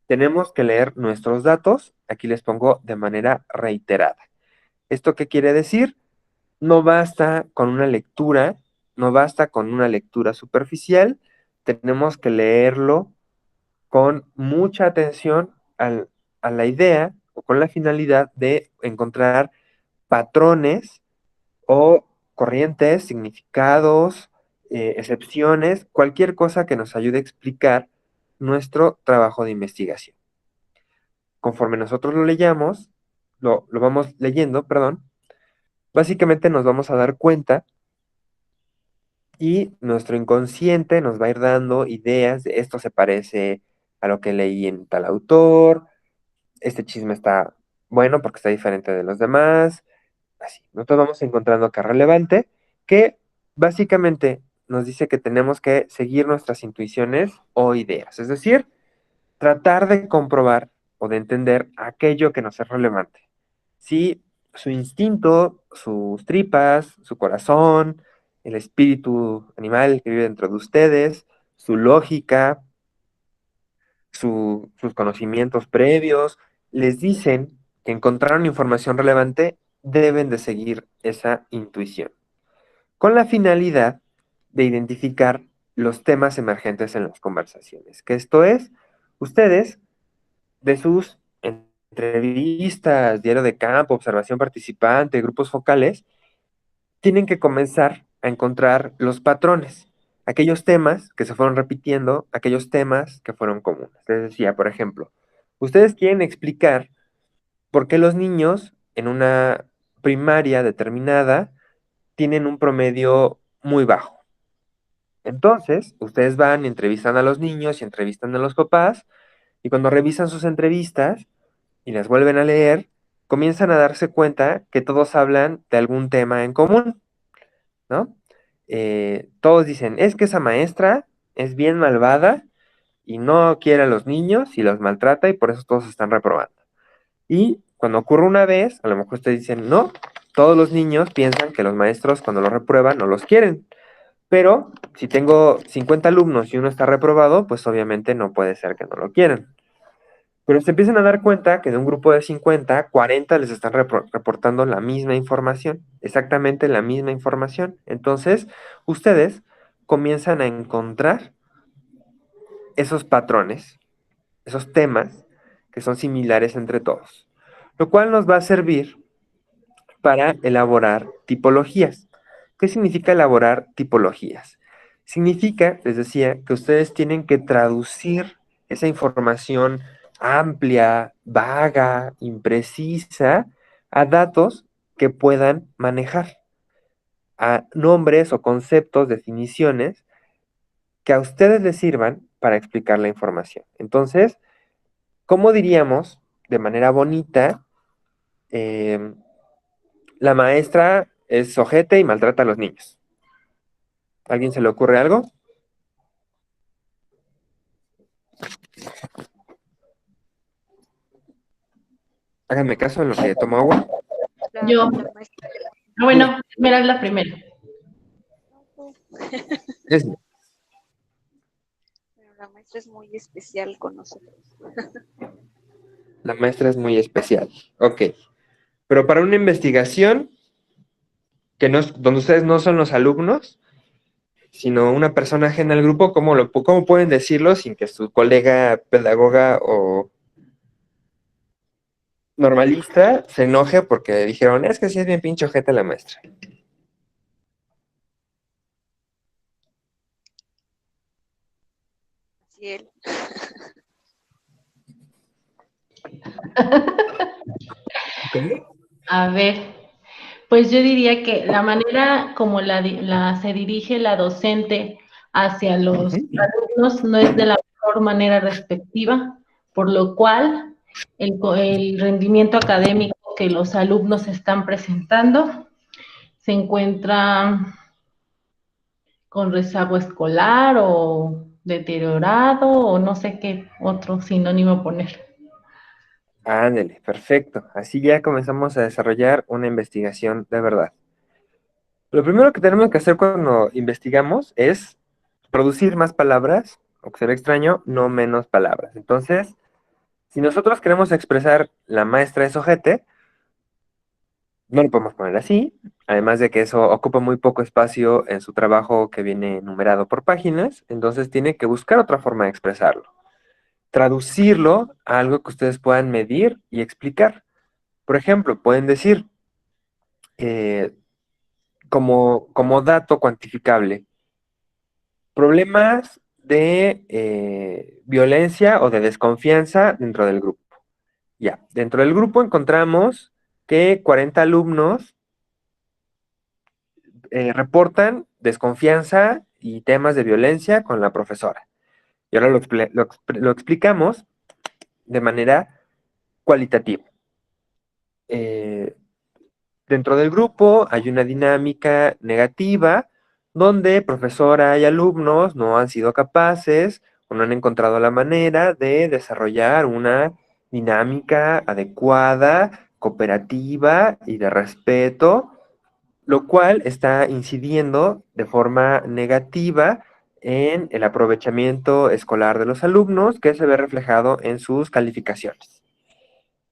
Tenemos que leer nuestros datos, aquí les pongo de manera reiterada. ¿Esto qué quiere decir? No basta con una lectura, no basta con una lectura superficial, tenemos que leerlo con mucha atención a la idea o con la finalidad de encontrar patrones o corrientes, significados, excepciones, cualquier cosa que nos ayude a explicar nuestro trabajo de investigación. Conforme nosotros lo leyamos, lo vamos leyendo, perdón, básicamente nos vamos a dar cuenta y nuestro inconsciente nos va a ir dando ideas de esto se parece a lo que leí en tal autor, este chisme está bueno porque está diferente de los demás, así. Nosotros vamos encontrando acá relevante que básicamente nos dice que tenemos que seguir nuestras intuiciones o ideas, es decir, tratar de comprobar o de entender aquello que nos es relevante. Si su instinto, sus tripas, su corazón, el espíritu animal que vive dentro de ustedes, su lógica, sus conocimientos previos, les dicen que encontraron información relevante, deben de seguir esa intuición, con la finalidad de identificar los temas emergentes en las conversaciones. Que esto es, ustedes, de sus entrevistas, diario de campo, observación participante, grupos focales, tienen que comenzar a encontrar los patrones, aquellos temas que se fueron repitiendo, aquellos temas que fueron comunes. Les decía, por ejemplo, ustedes quieren explicar por qué los niños en una primaria determinada tienen un promedio muy bajo. Entonces, ustedes van y entrevistan a los niños y entrevistan a los papás, y cuando revisan sus entrevistas y las vuelven a leer, comienzan a darse cuenta que todos hablan de algún tema en común, ¿no? Todos dicen, es que esa maestra es bien malvada y no quiere a los niños y los maltrata y por eso todos están reprobando. Y cuando ocurre una vez, a lo mejor ustedes dicen, no, todos los niños piensan que los maestros cuando los reprueban no los quieren. Pero si tengo 50 alumnos y uno está reprobado, pues obviamente no puede ser que no lo quieran. Pero se empiezan a dar cuenta que de un grupo de 50, 40 les están reportando la misma información, exactamente la misma información. Entonces, ustedes comienzan a encontrar esos patrones, esos temas que son similares entre todos, lo cual nos va a servir para elaborar tipologías. ¿Qué significa elaborar tipologías? Significa, les decía, que ustedes tienen que traducir esa información amplia, vaga, imprecisa, a datos que puedan manejar, a nombres o conceptos, definiciones que a ustedes les sirvan para explicar la información. Entonces, ¿cómo diríamos de manera bonita? La maestra es ojete y maltrata a los niños. ¿A alguien se le ocurre algo? Háganme caso en lo que tomo agua. Yo. Bueno, mira, es la primera. Es- Pero la maestra es muy especial con nosotros. La maestra es muy especial. Ok. Pero para una investigación que no es, donde ustedes no son los alumnos, sino una persona ajena al grupo, ¿cómo pueden decirlo sin que su colega pedagoga o normalista se enoje porque dijeron, es que sí es bien pinche ojete la maestra? Así él. A ver, pues yo diría que la manera como se dirige la docente hacia los Ujú. alumnos no es de la mejor manera respectiva, por lo cual el rendimiento académico que los alumnos están presentando se encuentra con rezago escolar o deteriorado o no sé qué otro sinónimo poner. Ándele, perfecto. Así ya comenzamos a desarrollar una investigación de verdad. Lo primero que tenemos que hacer cuando investigamos es producir más palabras, aunque sea extraño, no menos palabras. Entonces, si nosotros queremos expresar la maestra es ojete, no lo podemos poner así, además de que eso ocupa muy poco espacio en su trabajo que viene numerado por páginas, entonces tiene que buscar otra forma de expresarlo. Traducirlo a algo que ustedes puedan medir y explicar. Por ejemplo, pueden decir, eh, como dato cuantificable, problemas de violencia o de desconfianza dentro del grupo. Ya, dentro del grupo encontramos que 40 alumnos reportan desconfianza y temas de violencia con la profesora. Y ahora lo explicamos de manera cualitativa. Eh, Dentro del grupo hay una dinámica negativa donde profesora y alumnos no han sido capaces o no han encontrado la manera de desarrollar una dinámica adecuada, cooperativa y de respeto, lo cual está incidiendo de forma negativa en el aprovechamiento escolar de los alumnos, que se ve reflejado en sus calificaciones.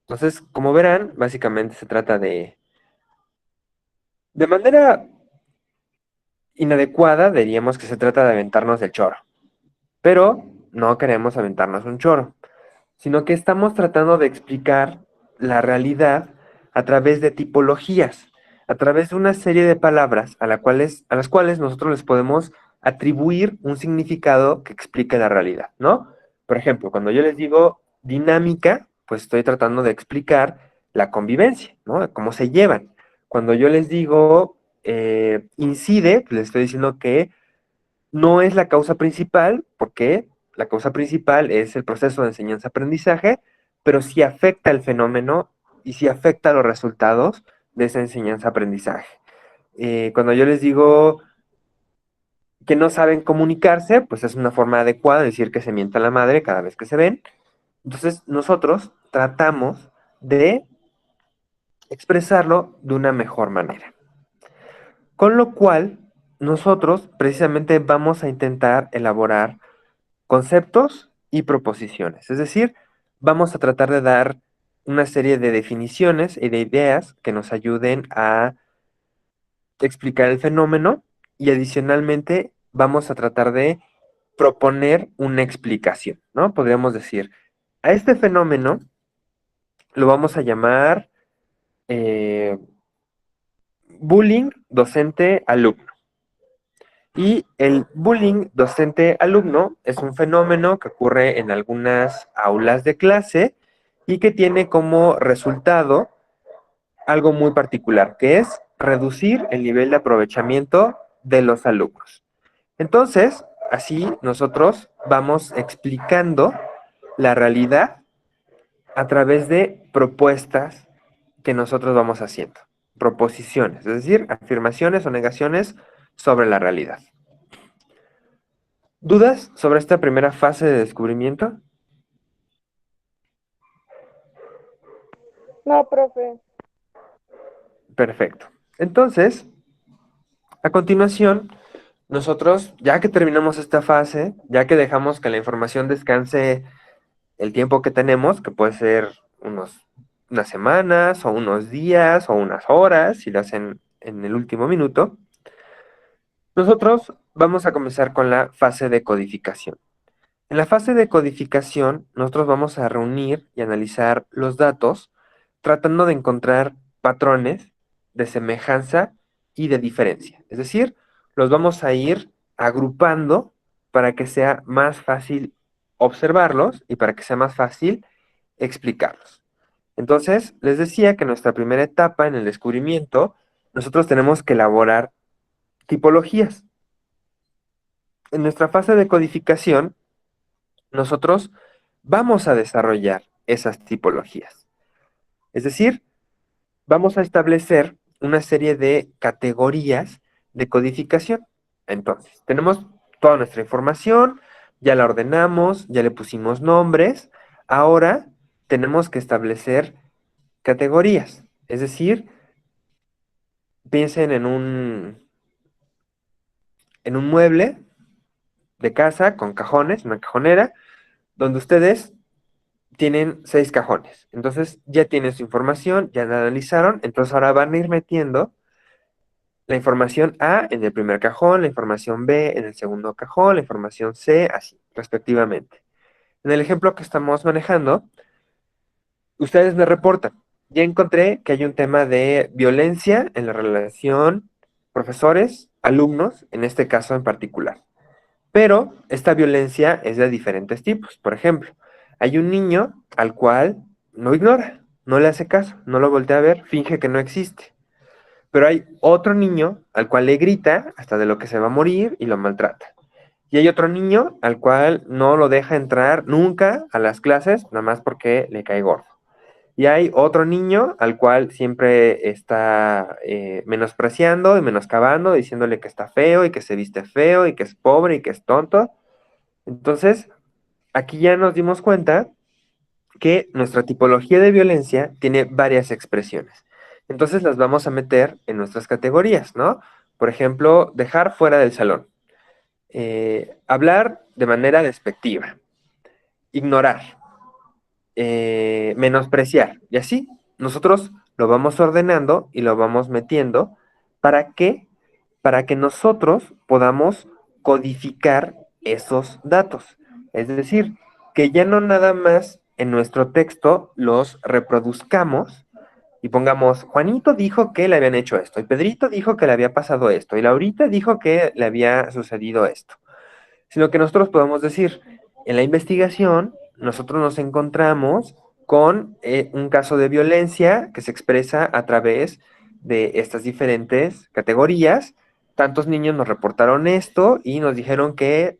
Entonces, como verán, básicamente se trata de manera inadecuada, diríamos que se trata de aventarnos del choro, pero no queremos aventarnos un choro, sino que estamos tratando de explicar la realidad a través de tipologías, a través de una serie de palabras a las cuales nosotros les podemos atribuir un significado que explique la realidad, ¿no? Por ejemplo, cuando yo les digo dinámica, pues estoy tratando de explicar la convivencia, ¿no? Cómo se llevan. Cuando yo les digo incide, pues les estoy diciendo que no es la causa principal, porque la causa principal es el proceso de enseñanza-aprendizaje, pero sí afecta el fenómeno y sí afecta los resultados de esa enseñanza-aprendizaje. Cuando yo les digo que no saben comunicarse, pues es una forma adecuada de decir que se mienta la madre cada vez que se ven. Entonces, nosotros tratamos de expresarlo de una mejor manera. Con lo cual, nosotros precisamente vamos a intentar elaborar conceptos y proposiciones. Es decir, vamos a tratar de dar una serie de definiciones y de ideas que nos ayuden a explicar el fenómeno y adicionalmente vamos a tratar de proponer una explicación, ¿no? Podríamos decir, a este fenómeno lo vamos a llamar bullying docente-alumno. Y el bullying docente-alumno es un fenómeno que ocurre en algunas aulas de clase y que tiene como resultado algo muy particular, que es reducir el nivel de aprovechamiento de los alumnos. Entonces, así nosotros vamos explicando la realidad a través de propuestas que nosotros vamos haciendo, proposiciones, es decir, afirmaciones o negaciones sobre la realidad. ¿Dudas sobre esta primera fase de descubrimiento? No, profe. Perfecto. Entonces, a continuación, nosotros, ya que terminamos esta fase, ya que dejamos que la información descanse el tiempo que tenemos, que puede ser unas semanas o unos días o unas horas, si lo hacen en el último minuto, nosotros vamos a comenzar con la fase de codificación. En la fase de codificación, nosotros vamos a reunir y analizar los datos, tratando de encontrar patrones de semejanza y de diferencia. Es decir, los vamos a ir agrupando para que sea más fácil observarlos y para que sea más fácil explicarlos. Entonces, les decía que en nuestra primera etapa en el descubrimiento, nosotros tenemos que elaborar tipologías. En nuestra fase de codificación, nosotros vamos a desarrollar esas tipologías. Es decir, vamos a establecer una serie de categorías de codificación. Entonces, tenemos toda nuestra información, ya la ordenamos, ya le pusimos nombres. Ahora tenemos que establecer categorías. Es decir, piensen en un mueble de casa con cajones, una cajonera, donde ustedes tienen 6 cajones. Entonces ya tienen su información, ya la analizaron, entonces ahora van a ir metiendo la información A en el primer cajón, la información B en el segundo cajón, la información C, así, respectivamente. En el ejemplo que estamos manejando, ustedes me reportan, ya encontré que hay un tema de violencia en la relación profesores-alumnos, en este caso en particular. Pero esta violencia es de diferentes tipos. Por ejemplo, hay un niño al cual no ignora, no le hace caso, no lo voltea a ver, finge que no existe. Pero hay otro niño al cual le grita hasta de lo que se va a morir y lo maltrata. Y hay otro niño al cual no lo deja entrar nunca a las clases, nada más porque le cae gordo. Y hay otro niño al cual siempre está menospreciando y menoscabando, diciéndole que está feo y que se viste feo y que es pobre y que es tonto. Entonces, aquí ya nos dimos cuenta que nuestra tipología de violencia tiene varias expresiones. Entonces las vamos a meter en nuestras categorías, ¿no? Por ejemplo, dejar fuera del salón, hablar de manera despectiva, ignorar, menospreciar, y así nosotros lo vamos ordenando y lo vamos metiendo. ¿Para qué? Para que nosotros podamos codificar esos datos. Es decir, que ya no nada más en nuestro texto los reproduzcamos y pongamos, Juanito dijo que le habían hecho esto, y Pedrito dijo que le había pasado esto, y Laurita dijo que le había sucedido esto, sino que nosotros podemos decir, en la investigación, nosotros nos encontramos con un caso de violencia que se expresa a través de estas diferentes categorías. Tantos niños nos reportaron esto y nos dijeron que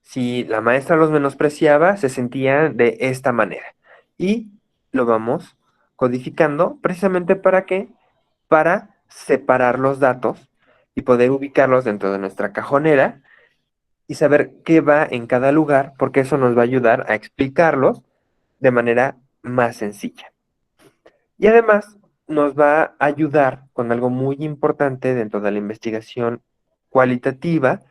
si la maestra los menospreciaba, se sentían de esta manera. Y lo vamos codificando precisamente ¿para qué? Para separar los datos y poder ubicarlos dentro de nuestra cajonera y saber qué va en cada lugar, porque eso nos va a ayudar a explicarlos de manera más sencilla. Y además nos va a ayudar con algo muy importante dentro de la investigación cualitativa,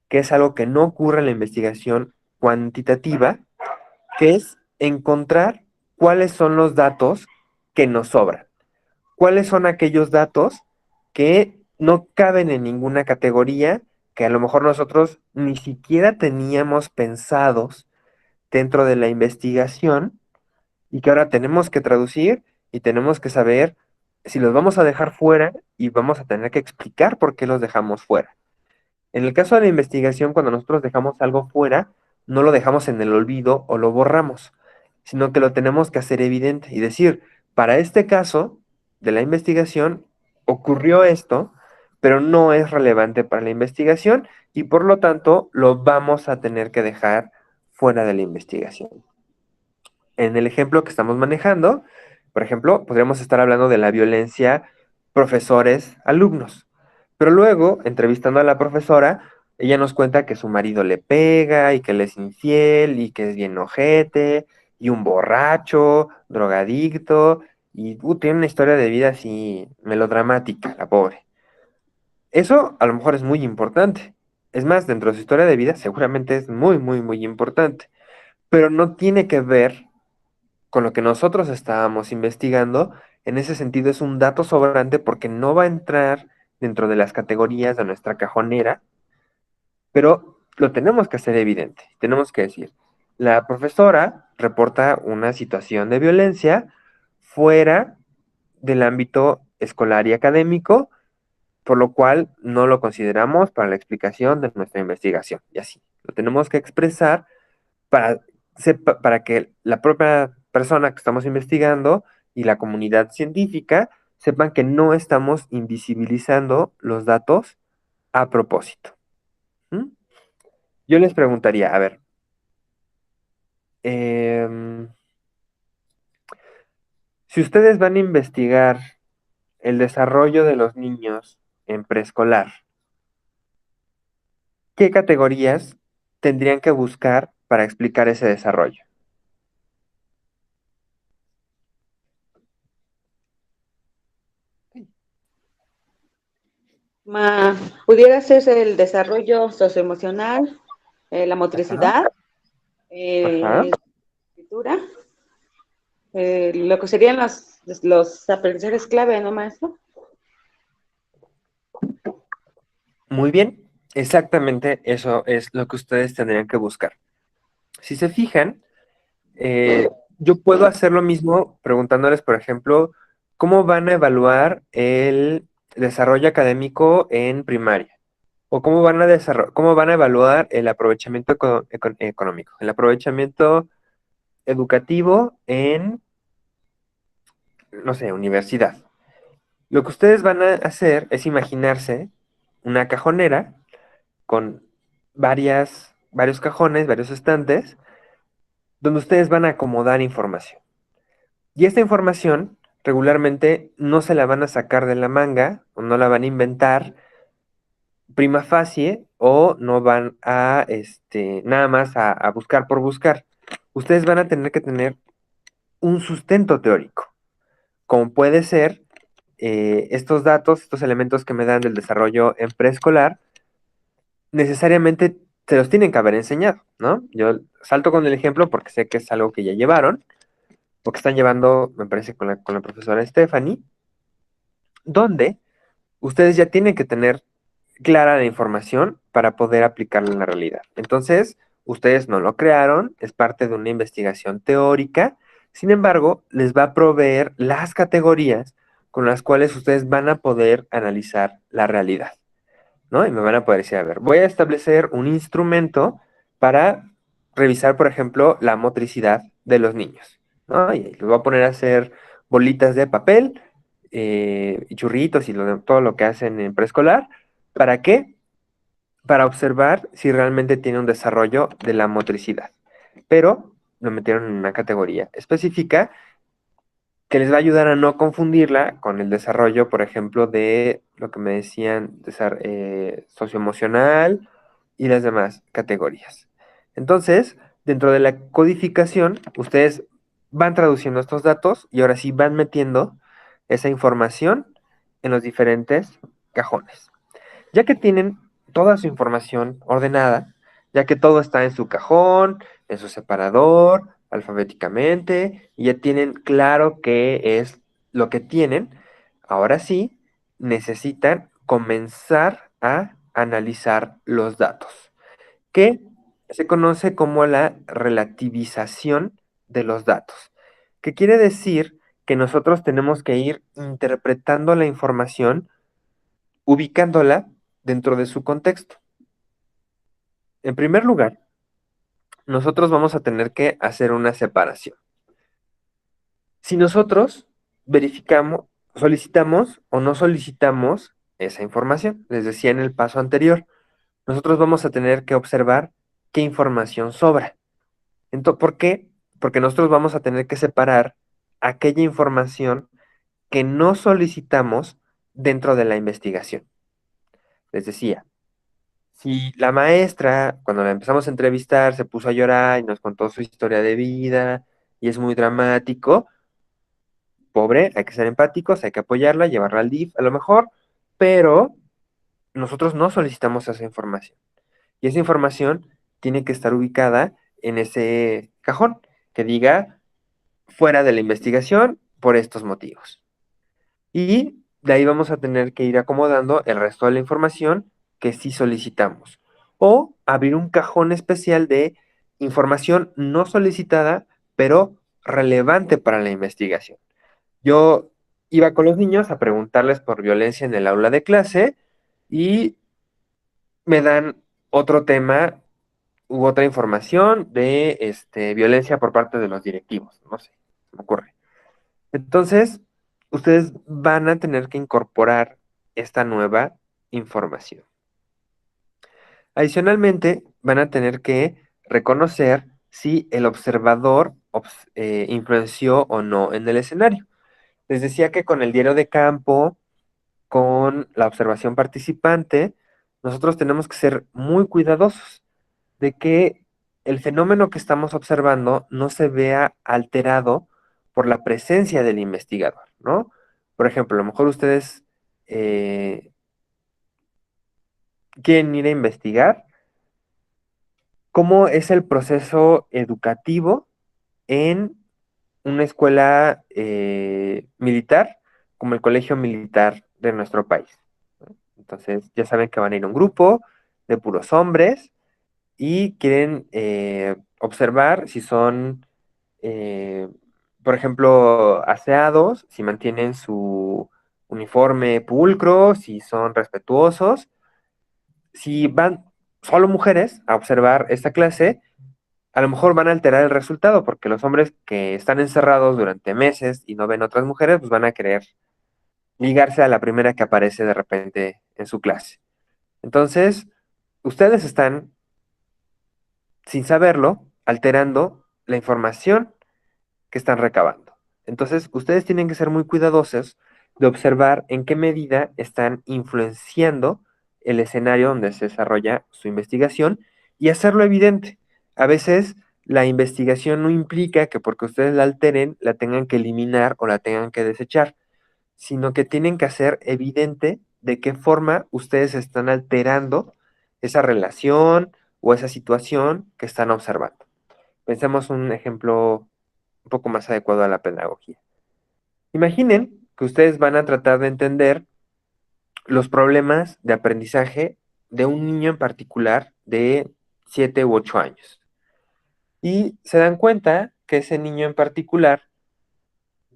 que es algo que no ocurre en la investigación cuantitativa, que es encontrar cuáles son los datos que nos sobran. ¿Cuáles son aquellos datos que no caben en ninguna categoría, que a lo mejor nosotros ni siquiera teníamos pensados dentro de la investigación y que ahora tenemos que traducir y tenemos que saber si los vamos a dejar fuera y vamos a tener que explicar por qué los dejamos fuera? En el caso de la investigación, cuando nosotros dejamos algo fuera, no lo dejamos en el olvido o lo borramos, sino que lo tenemos que hacer evidente y decir, para este caso de la investigación ocurrió esto, pero no es relevante para la investigación y por lo tanto lo vamos a tener que dejar fuera de la investigación. En el ejemplo que estamos manejando, por ejemplo, podríamos estar hablando de la violencia profesores-alumnos. Pero luego, entrevistando a la profesora, ella nos cuenta que su marido le pega y que él es infiel y que es bien ojete y un borracho, drogadicto. y tiene una historia de vida así melodramática, la pobre. Eso a lo mejor es muy importante. Es más, dentro de su historia de vida seguramente es muy, muy, muy importante, pero no tiene que ver con lo que nosotros estábamos investigando. En ese sentido es un dato sobrante porque no va a entrar dentro de las categorías de nuestra cajonera, pero lo tenemos que hacer evidente. Tenemos que decir, la profesora reporta una situación de violencia fuera del ámbito escolar y académico, por lo cual no lo consideramos para la explicación de nuestra investigación. Y así, lo tenemos que expresar para, para que la propia persona que estamos investigando y la comunidad científica sepan que no estamos invisibilizando los datos a propósito. ¿Mm? Yo les preguntaría, a ver, em, si ustedes van a investigar el desarrollo de los niños en preescolar, ¿qué categorías tendrían que buscar para explicar ese desarrollo? Pudiera ser el desarrollo socioemocional, la Ajá, motricidad, ajá. la escritura, lo que serían los aprendizajes clave, ¿no, maestro? Muy bien, exactamente eso es lo que ustedes tendrían que buscar. Si se fijan, eh, yo puedo hacer lo mismo preguntándoles, por ejemplo, ¿cómo van a evaluar el desarrollo académico en primaria? ¿O cómo van a evaluar el aprovechamiento económico, el aprovechamiento educativo en, no sé, universidad? Lo que ustedes van a hacer es imaginarse una cajonera con varios cajones, varios estantes, donde ustedes van a acomodar información. Y esta información regularmente no se la van a sacar de la manga o no la van a inventar prima facie o no van a nada más a buscar por buscar. Ustedes van a tener que tener un sustento teórico, como puede ser estos datos, estos elementos que me dan del desarrollo en preescolar, necesariamente se los tienen que haber enseñado, ¿no? Yo salto con el ejemplo porque sé que es algo que ya llevaron, o que están llevando, me parece, con la profesora Stephanie, donde ustedes ya tienen que tener clara la información para poder aplicarla en la realidad. Entonces, ustedes no lo crearon, es parte de una investigación teórica, sin embargo, les va a proveer las categorías con las cuales ustedes van a poder analizar la realidad, ¿no? Y me van a poder decir, a ver, voy a establecer un instrumento para revisar, por ejemplo, la motricidad de los niños, ¿no? Y les voy a poner a hacer bolitas de papel y churritos y todo lo que hacen en preescolar. ¿Para qué? Para observar si realmente tiene un desarrollo de la motricidad. Pero lo metieron en una categoría específica que les va a ayudar a no confundirla con el desarrollo, por ejemplo, de lo que me decían, socioemocional y las demás categorías. Entonces, dentro de la codificación, ustedes van traduciendo estos datos y ahora sí van metiendo esa información en los diferentes cajones. Ya que tienen toda su información ordenada, ya que todo está en su cajón, en su separador, alfabéticamente, y ya tienen claro qué es lo que tienen, ahora sí necesitan comenzar a analizar los datos, que se conoce como la relativización de los datos, que quiere decir que nosotros tenemos que ir interpretando la información, ubicándola dentro de su contexto. En primer lugar, nosotros vamos a tener que hacer una separación. Si nosotros verificamos, solicitamos o no solicitamos esa información, les decía en el paso anterior, nosotros vamos a tener que observar qué información sobra. Entonces, ¿por qué? Porque nosotros vamos a tener que separar aquella información que no solicitamos dentro de la investigación. Les decía, si la maestra, cuando la empezamos a entrevistar, se puso a llorar y nos contó su historia de vida y es muy dramático, pobre, hay que ser empáticos, hay que apoyarla, llevarla al DIF a lo mejor, pero nosotros no solicitamos esa información. Y esa información tiene que estar ubicada en ese cajón que diga fuera de la investigación por estos motivos. Y de ahí vamos a tener que ir acomodando el resto de la información que sí solicitamos. O abrir un cajón especial de información no solicitada, pero relevante para la investigación. Yo iba con los niños a preguntarles por violencia en el aula de clase y me dan otro tema u otra información de violencia por parte de los directivos. No sé, se me ocurre. Entonces, ustedes van a tener que incorporar esta nueva información. Adicionalmente, van a tener que reconocer si el observador influenció o no en el escenario. Les decía que con el diario de campo, con la observación participante, nosotros tenemos que ser muy cuidadosos de que el fenómeno que estamos observando no se vea alterado por la presencia del investigador, ¿no? Por ejemplo, a lo mejor ustedes quieren ir a investigar cómo es el proceso educativo en una escuela militar, como el Colegio Militar de nuestro país, ¿no? Entonces, ya saben que van a ir a un grupo de puros hombres y quieren observar si son, eh, por ejemplo, aseados, si mantienen su uniforme pulcro, si son respetuosos. Si van solo mujeres a observar esta clase, a lo mejor van a alterar el resultado, porque los hombres que están encerrados durante meses y no ven otras mujeres, pues van a querer ligarse a la primera que aparece de repente en su clase. Entonces, ustedes están sin saberlo, alterando la información que están recabando. Entonces, ustedes tienen que ser muy cuidadosos de observar en qué medida están influenciando el escenario donde se desarrolla su investigación y hacerlo evidente. A veces la investigación no implica que porque ustedes la alteren, la tengan que eliminar o la tengan que desechar, sino que tienen que hacer evidente de qué forma ustedes están alterando esa relación o esa situación que están observando. Pensemos un ejemplo un poco más adecuado a la pedagogía. Imaginen que ustedes van a tratar de entender los problemas de aprendizaje de un niño en particular de 7 u 8 años. Y se dan cuenta que ese niño en particular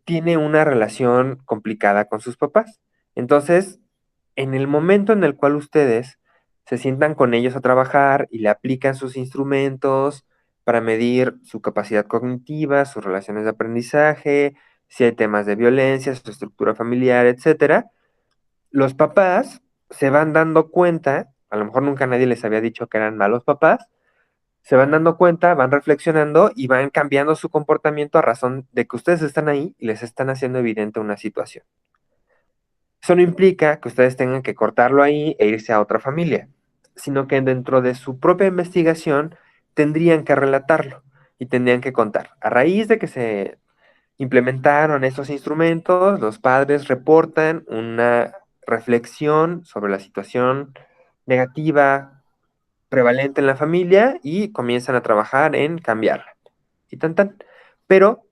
tiene una relación complicada con sus papás. Entonces, en el momento en el cual ustedes se sientan con ellos a trabajar y le aplican sus instrumentos para medir su capacidad cognitiva, sus relaciones de aprendizaje, si hay temas de violencia, su estructura familiar, etcétera, los papás se van dando cuenta, a lo mejor nunca nadie les había dicho que eran malos papás, se van dando cuenta, van reflexionando y van cambiando su comportamiento a razón de que ustedes están ahí y les están haciendo evidente una situación. Eso no implica que ustedes tengan que cortarlo ahí e irse a otra familia, sino que dentro de su propia investigación tendrían que relatarlo y tendrían que contar. A raíz de que se implementaron estos instrumentos, los padres reportan una reflexión sobre la situación negativa prevalente en la familia y comienzan a trabajar en cambiarla. Y tan tan. Pero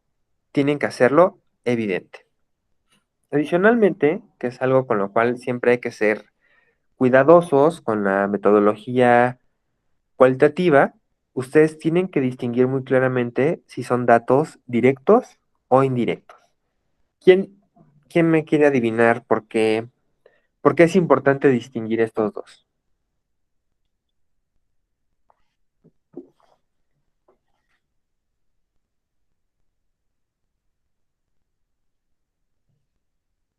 tienen que hacerlo evidente. Adicionalmente, que es algo con lo cual siempre hay que ser cuidadosos con la metodología cualitativa, ustedes tienen que distinguir muy claramente si son datos directos o indirectos. ¿Quién, quién me quiere adivinar por qué es importante distinguir estos dos?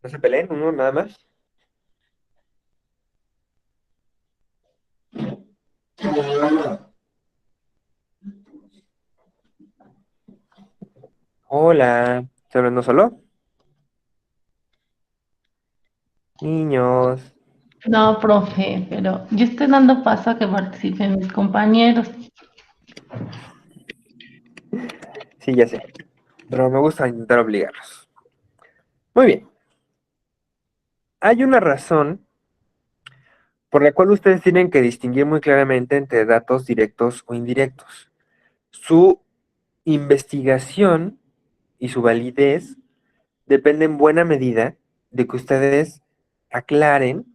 No se peleen, uno nada más. Hola, ¿estoy hablando solo? Niños. No, profe, pero yo estoy dando paso a que participen mis compañeros. Sí, ya sé. Pero me gusta intentar obligarlos. Muy bien. Hay una razón por la cual ustedes tienen que distinguir muy claramente entre datos directos o indirectos. Su investigación y su validez depende en buena medida de que ustedes aclaren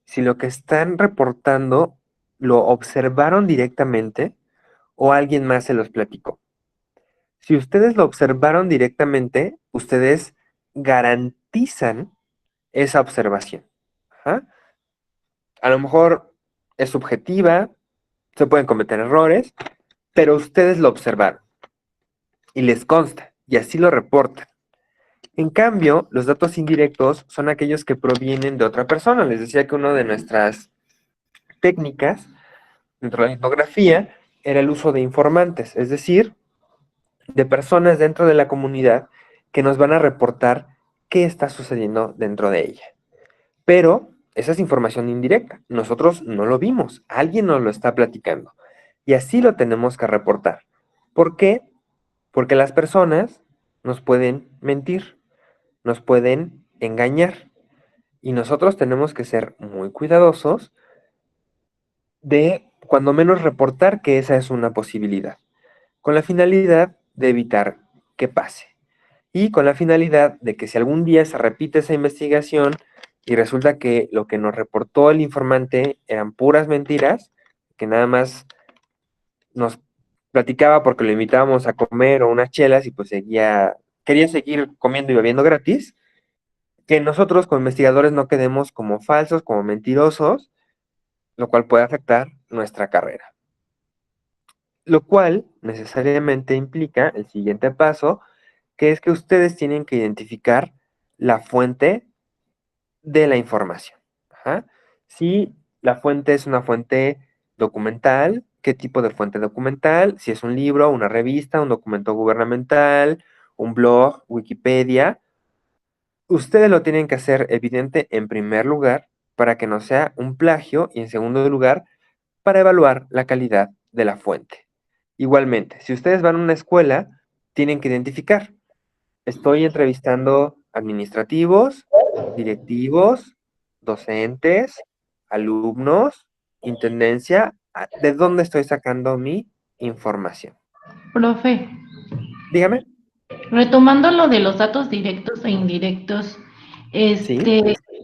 si lo que están reportando lo observaron directamente o alguien más se los platicó. Si ustedes lo observaron directamente, ustedes garantizan esa observación. Ajá. A lo mejor es subjetiva, se pueden cometer errores, pero ustedes lo observaron y les consta y así lo reportan. En cambio, los datos indirectos son aquellos que provienen de otra persona. Les decía que una de nuestras técnicas dentro de la etnografía era el uso de informantes, es decir, de personas dentro de la comunidad que nos van a reportar qué está sucediendo dentro de ella. Pero esa es información indirecta. Nosotros no lo vimos, alguien nos lo está platicando. Y así lo tenemos que reportar. ¿Por qué? Porque las personas nos pueden mentir, nos pueden engañar. Y nosotros tenemos que ser muy cuidadosos de, cuando menos, reportar que esa es una posibilidad, con la finalidad de evitar que pase. Y con la finalidad de que si algún día se repite esa investigación y resulta que lo que nos reportó el informante eran puras mentiras, que nada más nos platicaba porque lo invitábamos a comer o unas chelas y pues quería seguir comiendo y bebiendo gratis, que nosotros como investigadores no quedemos como falsos, como mentirosos, lo cual puede afectar nuestra carrera. Lo cual necesariamente implica el siguiente paso, que es que ustedes tienen que identificar la fuente de la información. Ajá. Si la fuente es una fuente documental, ¿qué tipo de fuente documental? Si es un libro, una revista, un documento gubernamental, un blog, Wikipedia, ustedes lo tienen que hacer evidente en primer lugar para que no sea un plagio y en segundo lugar para evaluar la calidad de la fuente. Igualmente, si ustedes van a una escuela, tienen que identificar. Estoy entrevistando administrativos, directivos, docentes, alumnos, intendencia. ¿De dónde estoy sacando mi información? Profe, Dígame. retomando lo de los datos directos e indirectos, Sí,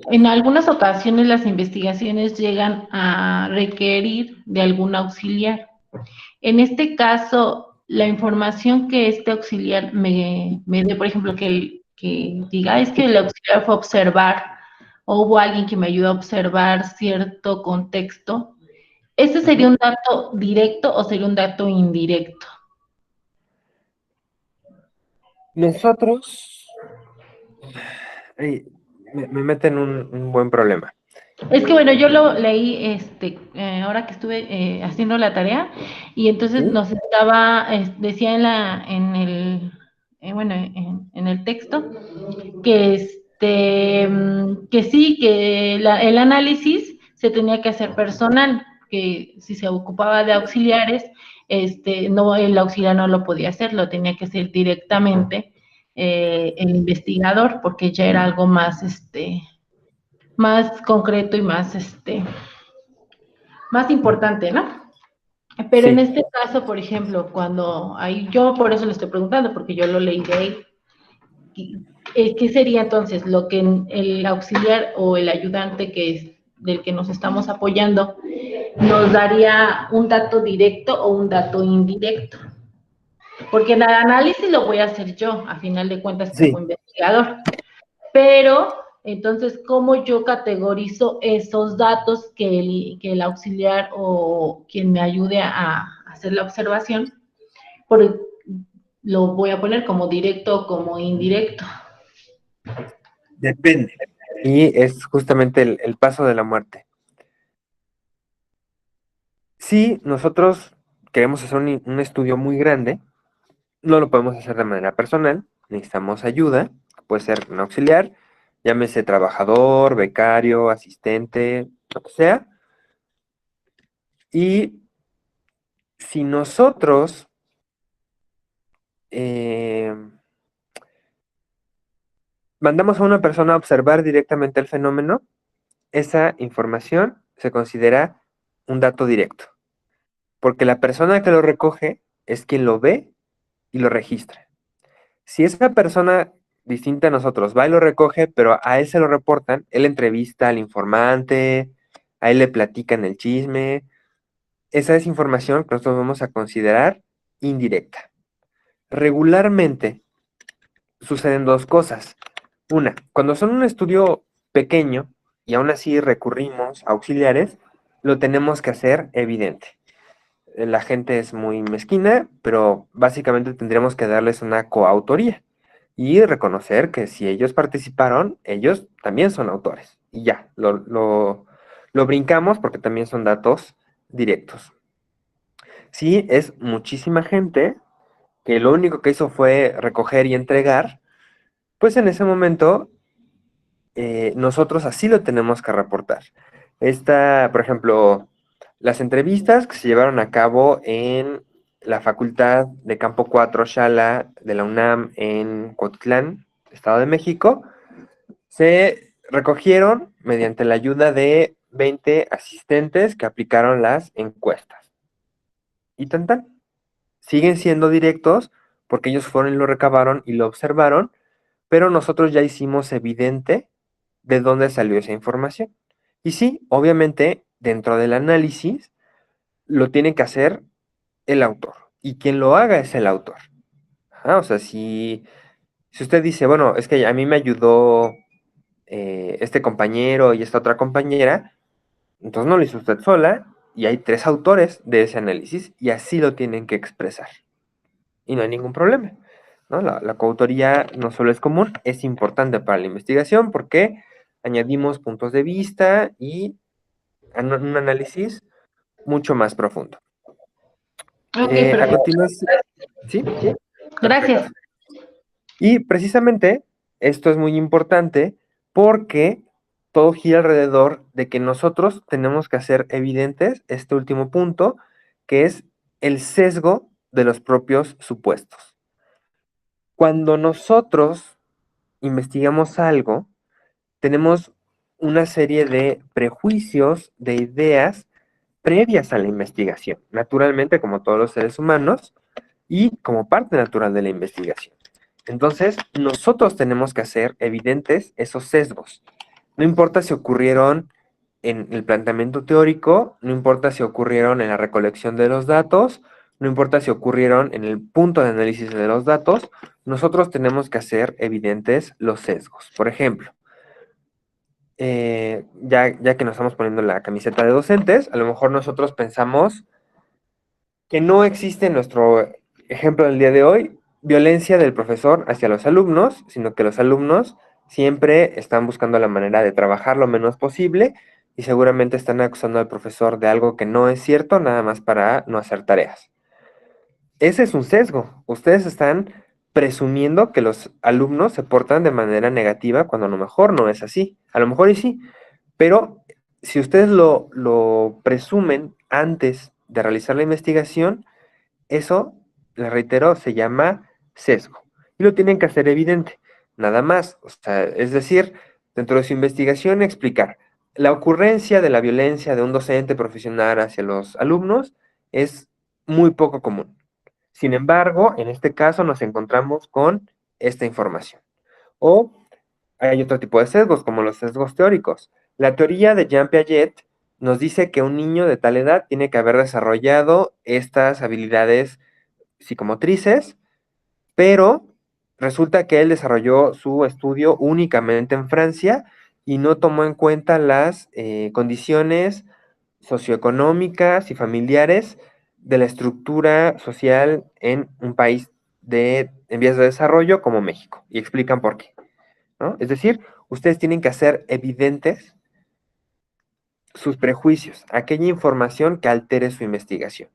en algunas ocasiones las investigaciones llegan a requerir de algún auxiliar. En este caso, la información que este auxiliar me dé, por ejemplo, que diga, es que el auxiliar fue a observar, o hubo alguien que me ayudó a observar cierto contexto, ¿este sería un dato directo o sería un dato indirecto? nosotros ay, me meten un buen problema. Es que bueno, yo lo leí ahora que estuve haciendo la tarea y entonces ¿Sí? nos estaba, decía en el texto que que sí, que el análisis se tenía que hacer personal, que si se ocupaba de auxiliares, no, el auxiliar no lo podía hacer, lo tenía que hacer directamente el investigador, porque ya era algo más, más concreto y más, más importante, ¿no? Pero en Sí. este caso, por ejemplo, cuando ahí, yo por eso le estoy preguntando, porque yo lo leí de ahí, ¿qué sería entonces lo que el auxiliar o el ayudante del que nos estamos apoyando nos daría un dato directo o un dato indirecto? Porque el análisis lo voy a hacer yo, a final de cuentas, como Sí. investigador. Pero, entonces, ¿cómo yo categorizo esos datos que el auxiliar o quien me ayude a hacer la observación? Lo voy a poner como directo o como indirecto. Depende. Y es justamente el paso de la muerte. Si nosotros queremos hacer un estudio muy grande, no lo podemos hacer de manera personal, necesitamos ayuda, puede ser un auxiliar, llámese trabajador, becario, asistente, lo que sea. Y si nosotros mandamos a una persona a observar directamente el fenómeno, esa información se considera un dato directo, porque la persona que lo recoge es quien lo ve y lo registra. Si esa persona distinta a nosotros va y lo recoge, pero a él se lo reportan, él entrevista al informante, a él le platican el chisme, esa es información que nosotros vamos a considerar indirecta. Regularmente suceden dos cosas. Una, cuando son un estudio pequeño y aún así recurrimos a auxiliares, lo tenemos que hacer evidente. La gente es muy mezquina, pero básicamente tendríamos que darles una coautoría y reconocer que si ellos participaron, ellos también son autores. Y ya, lo brincamos porque también son datos directos. Sí, es muchísima gente que lo único que hizo fue recoger y entregar, pues en ese momento nosotros así lo tenemos que reportar. Por ejemplo, las entrevistas que se llevaron a cabo en la Facultad de Campo 4 Xala de la UNAM en Cuautitlán, Estado de México, se recogieron mediante la ayuda de 20 asistentes que aplicaron las encuestas. Y tan tan. Siguen siendo directos porque ellos fueron y lo recabaron y lo observaron, pero nosotros ya hicimos evidente de dónde salió esa información. Y sí, obviamente, dentro del análisis lo tiene que hacer el autor. Y quien lo haga es el autor. Ajá, o sea, si usted dice, bueno, es que a mí me ayudó este compañero y esta otra compañera, entonces no lo hizo usted sola, y hay 3 autores de ese análisis, y así lo tienen que expresar. Y no hay ningún problema, ¿no? La coautoría no solo es común, es importante para la investigación porque añadimos puntos de vista y un análisis mucho más profundo. Ok, A perfecto. continuación, ¿sí? Gracias. Y precisamente esto es muy importante porque todo gira alrededor de que nosotros tenemos que hacer evidentes este último punto, que es el sesgo de los propios supuestos. Cuando nosotros investigamos algo, tenemos una serie de prejuicios, de ideas previas a la investigación, naturalmente como todos los seres humanos y como parte natural de la investigación. Entonces, nosotros tenemos que hacer evidentes esos sesgos. No importa si ocurrieron en el planteamiento teórico, no importa si ocurrieron en la recolección de los datos, no importa si ocurrieron en el punto de análisis de los datos, nosotros tenemos que hacer evidentes los sesgos. Por ejemplo, ya que nos estamos poniendo la camiseta de docentes, a lo mejor nosotros pensamos que no existe en nuestro ejemplo del día de hoy violencia del profesor hacia los alumnos, sino que los alumnos siempre están buscando la manera de trabajar lo menos posible y seguramente están acusando al profesor de algo que no es cierto, nada más para no hacer tareas. Ese es un sesgo. Ustedes están presumiendo que los alumnos se portan de manera negativa cuando a lo mejor no es así. A lo mejor y sí, pero si ustedes lo presumen antes de realizar la investigación, eso, les reitero, se llama sesgo. Y lo tienen que hacer evidente, nada más. O sea, es decir, dentro de su investigación explicar la ocurrencia de la violencia de un docente profesional hacia los alumnos es muy poco común. Sin embargo, en este caso nos encontramos con esta información. O hay otro tipo de sesgos, como los sesgos teóricos. La teoría de Jean Piaget nos dice que un niño de tal edad tiene que haber desarrollado estas habilidades psicomotrices, pero resulta que él desarrolló su estudio únicamente en Francia y no tomó en cuenta las condiciones socioeconómicas y familiares de la estructura social en un país en vías de desarrollo como México. Y explican por qué, ¿no? Es decir, ustedes tienen que hacer evidentes sus prejuicios, aquella información que altere su investigación.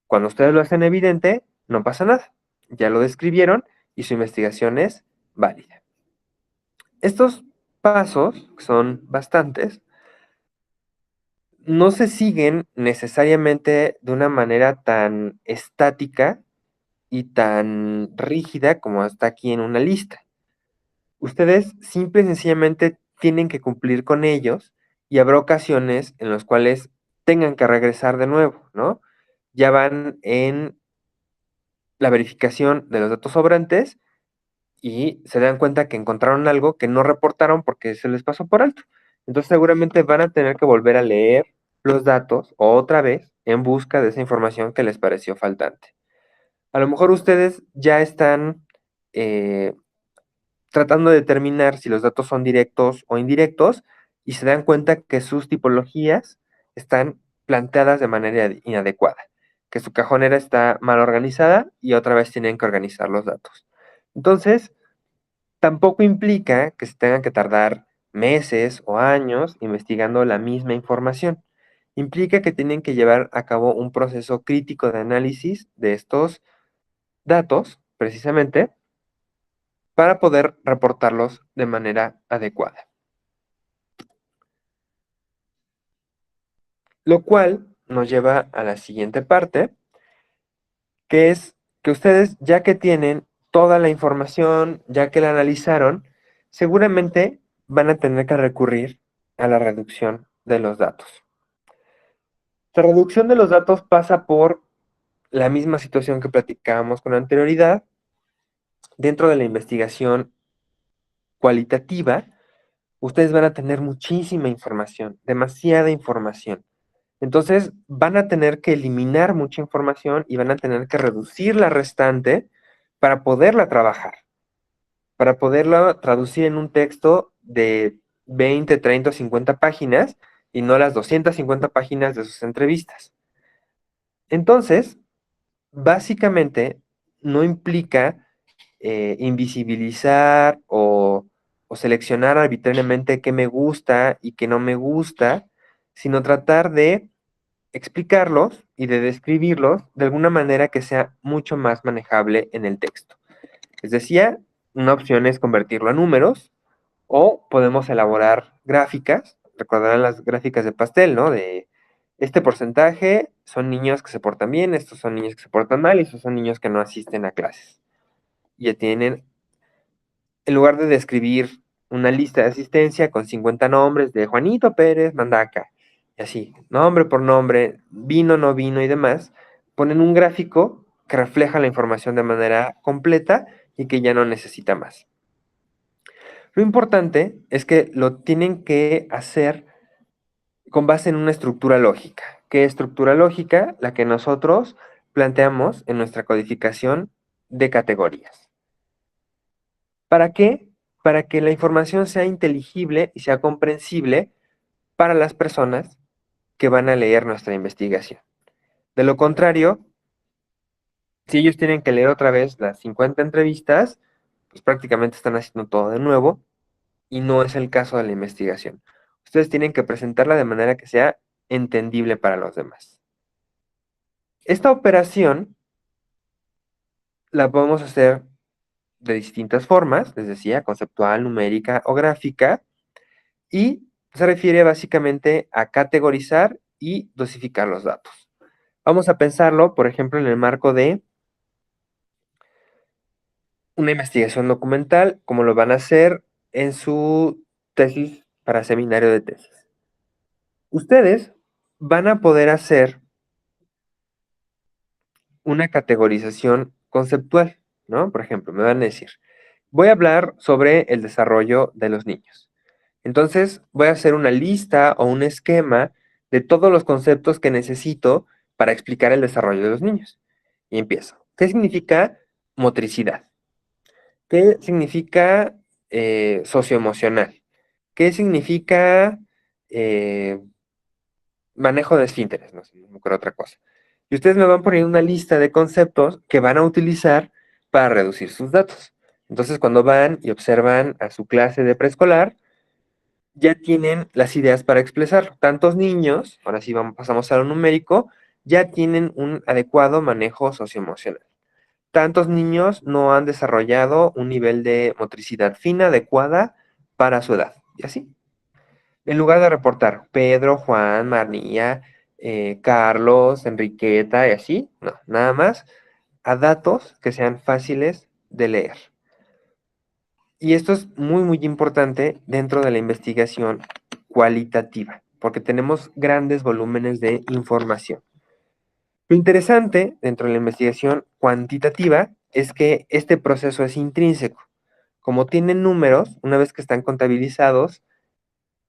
Cuando ustedes lo hacen evidente, no pasa nada. Ya lo describieron y su investigación es válida. Estos pasos, que son bastantes, no se siguen necesariamente de una manera tan estática y tan rígida como está aquí en una lista. Ustedes simple y sencillamente tienen que cumplir con ellos y habrá ocasiones en las cuales tengan que regresar de nuevo, ¿no? Ya van en la verificación de los datos sobrantes y se dan cuenta que encontraron algo que no reportaron porque se les pasó por alto. Entonces seguramente van a tener que volver a leer los datos otra vez en busca de esa información que les pareció faltante. A lo mejor ustedes ya están eh, tratando de determinar si los datos son directos o indirectos y se dan cuenta que sus tipologías están planteadas de manera inadecuada, que su cajonera está mal organizada y otra vez tienen que organizar los datos. Entonces, tampoco implica que se tengan que tardar meses o años investigando la misma información. Implica que tienen que llevar a cabo un proceso crítico de análisis de estos datos, precisamente, para poder reportarlos de manera adecuada. Lo cual nos lleva a la siguiente parte, que es que ustedes, ya que tienen toda la información, ya que la analizaron, seguramente van a tener que recurrir a la reducción de los datos. La reducción de los datos pasa por la misma situación que platicábamos con anterioridad. Dentro de la investigación cualitativa, ustedes van a tener muchísima información, demasiada información. Entonces van a tener que eliminar mucha información y van a tener que reducir la restante para poderla trabajar, para poderla traducir en un texto de 20, 30 o 50 páginas y no las 250 páginas de sus entrevistas. Entonces, básicamente, no implica invisibilizar o seleccionar arbitrariamente qué me gusta y qué no me gusta, sino tratar de explicarlos y de describirlos de alguna manera que sea mucho más manejable en el texto. Les decía, una opción es convertirlo a números o podemos elaborar gráficas, recordarán las gráficas de pastel, ¿no? De este porcentaje son niños que se portan bien, estos son niños que se portan mal y estos son niños que no asisten a clases. Ya tienen, en lugar de describir una lista de asistencia con 50 nombres de Juanito Pérez Mandaca, y así, nombre por nombre, vino, no vino y demás, ponen un gráfico que refleja la información de manera completa y que ya no necesita más. Lo importante es que lo tienen que hacer con base en una estructura lógica. ¿Qué estructura lógica? La que nosotros planteamos en nuestra codificación de categorías. ¿Para qué? Para que la información sea inteligible y sea comprensible para las personas que van a leer nuestra investigación. De lo contrario, si ellos tienen que leer otra vez las 50 entrevistas, pues prácticamente están haciendo todo de nuevo y no es el caso de la investigación. Ustedes tienen que presentarla de manera que sea entendible para los demás. Esta operación la podemos hacer de distintas formas, les decía, conceptual, numérica o gráfica, y se refiere básicamente a categorizar y dosificar los datos. Vamos a pensarlo, por ejemplo, en el marco de una investigación documental, como lo van a hacer en su tesis para seminario de tesis. Ustedes van a poder hacer una categorización conceptual, ¿no? Por ejemplo, me van a decir, voy a hablar sobre el desarrollo de los niños. Entonces, voy a hacer una lista o un esquema de todos los conceptos que necesito para explicar el desarrollo de los niños. Y empiezo. ¿Qué significa motricidad? ¿Qué significa socioemocional? ¿Qué significa manejo de esfínteres? No sé, no me acuerdo otra cosa. Y ustedes me van poniendo una lista de conceptos que van a utilizar para reducir sus datos. Entonces, cuando van y observan a su clase de preescolar, ya tienen las ideas para expresarlo. Tantos niños, ahora sí pasamos a lo numérico, ya tienen un adecuado manejo socioemocional. Tantos niños no han desarrollado un nivel de motricidad fina adecuada para su edad. Y así. En lugar de reportar Pedro, Juan, María, Carlos, Enriqueta y así, no, nada más a datos que sean fáciles de leer. Y esto es muy, muy importante dentro de la investigación cualitativa, porque tenemos grandes volúmenes de información. Lo interesante dentro de la investigación cuantitativa es que este proceso es intrínseco. Como tienen números, una vez que están contabilizados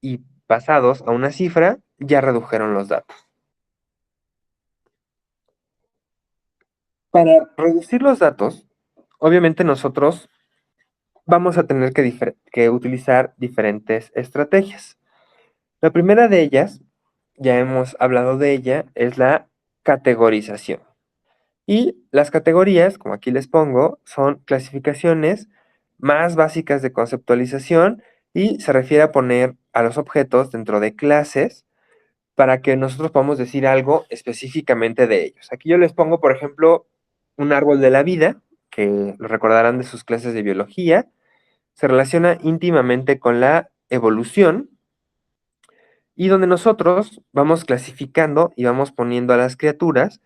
y pasados a una cifra, ya redujeron los datos. Para reducir los datos, obviamente nosotros vamos a tener que utilizar diferentes estrategias. La primera de ellas, ya hemos hablado de ella, es la categorización. Y las categorías, como aquí les pongo, son clasificaciones más básicas de conceptualización y se refiere a poner a los objetos dentro de clases para que nosotros podamos decir algo específicamente de ellos. Aquí yo les pongo, por ejemplo, un árbol de la vida, que lo recordarán de sus clases de biología, se relaciona íntimamente con la evolución y donde nosotros vamos clasificando y vamos poniendo a las criaturas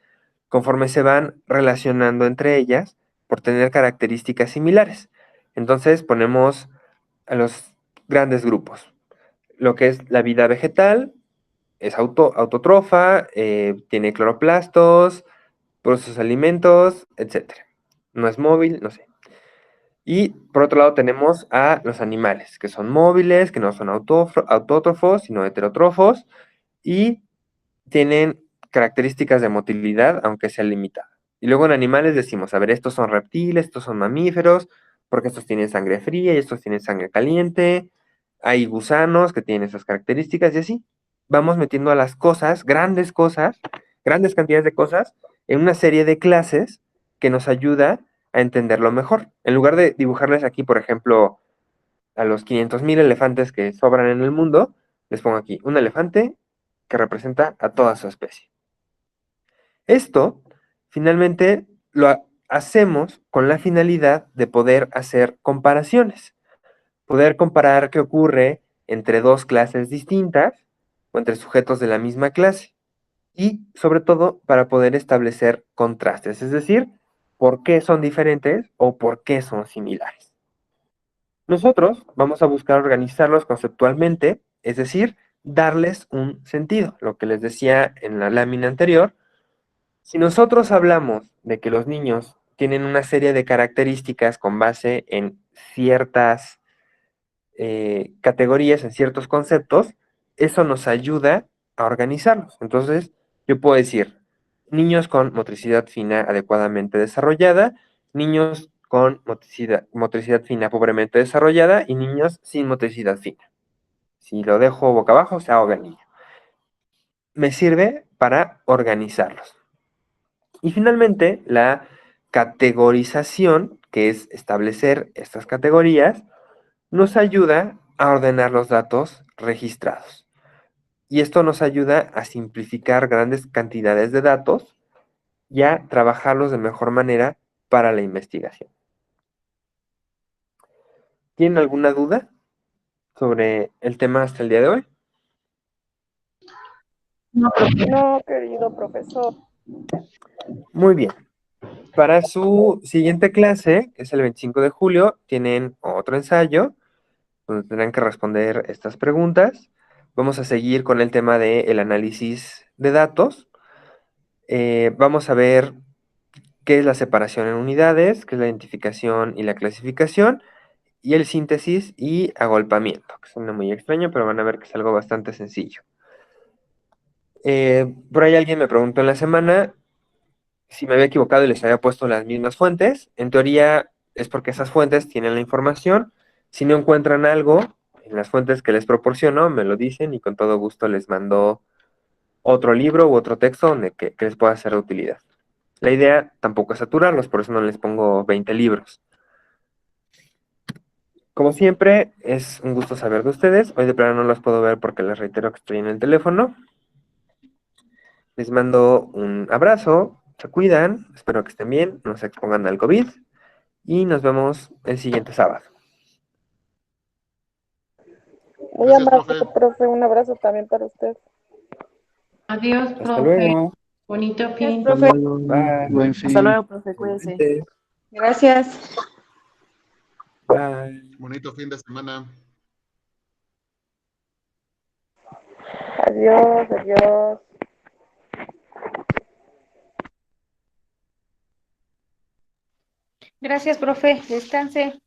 conforme se van relacionando entre ellas por tener características similares. Entonces ponemos a los grandes grupos. Lo que es la vida vegetal es autotrofa, tiene cloroplastos, procesa alimentos, etc. No es móvil, no sé. Y por otro lado tenemos a los animales, que son móviles, que no son autótrofos, sino heterótrofos, y tienen características de motilidad, aunque sea limitada. Y luego en animales decimos, a ver, estos son reptiles, estos son mamíferos, porque estos tienen sangre fría y estos tienen sangre caliente. Hay gusanos que tienen esas características y así. Vamos metiendo a las cosas, grandes cantidades de cosas, en una serie de clases que nos ayuda a entenderlo mejor. En lugar de dibujarles aquí, por ejemplo, a los 500,000 elefantes que sobran en el mundo, les pongo aquí un elefante que representa a toda su especie. Esto, finalmente, lo hacemos con la finalidad de poder hacer comparaciones. Poder comparar qué ocurre entre dos clases distintas o entre sujetos de la misma clase. Y, sobre todo, para poder establecer contrastes, es decir, por qué son diferentes o por qué son similares. Nosotros vamos a buscar organizarlos conceptualmente, es decir, darles un sentido. Lo que les decía en la lámina anterior, si nosotros hablamos de que los niños tienen una serie de características con base en ciertas categorías, en ciertos conceptos, eso nos ayuda a organizarlos. Entonces, yo puedo decir, niños con motricidad fina adecuadamente desarrollada, niños con motricidad fina pobremente desarrollada y niños sin motricidad fina. Si lo dejo boca abajo, se ahoga el niño. Me sirve para organizarlos. Y finalmente, la categorización, que es establecer estas categorías, nos ayuda a ordenar los datos registrados. Y esto nos ayuda a simplificar grandes cantidades de datos y a trabajarlos de mejor manera para la investigación. ¿Tienen alguna duda sobre el tema hasta el día de hoy? No, profe. No, querido profesor. Muy bien. Para su siguiente clase, que es el 25 de julio, tienen otro ensayo donde tendrán que responder estas preguntas. Vamos a seguir con el tema del análisis de datos. Vamos a ver qué es la separación en unidades, qué es la identificación y la clasificación, y el síntesis y agolpamiento, que suena muy extraño, pero van a ver que es algo bastante sencillo. Por ahí alguien me preguntó en la semana si me había equivocado y les había puesto las mismas fuentes. En teoría es porque esas fuentes tienen la información. Si no encuentran algo en las fuentes que les proporciono, me lo dicen y con todo gusto les mando otro libro u otro texto donde que les pueda ser de utilidad. La idea tampoco es saturarlos, por eso no les pongo 20 libros. Como siempre, es un gusto saber de ustedes. Hoy de plano no los puedo ver porque les reitero que estoy en el teléfono. Les mando un abrazo, se cuidan, espero que estén bien, no se expongan al COVID y nos vemos el siguiente sábado. Muy Gracias, amable, profe. profe. Un abrazo también para usted. Adiós, Hasta profe. luego. Bonito Gracias, fin. Hasta profe. luego. Bye. Buen Hasta fin. luego, profe, cuídese. Igualmente. Gracias. Bye. Bonito fin de semana. Adiós, adiós. Gracias, profe. Descanse.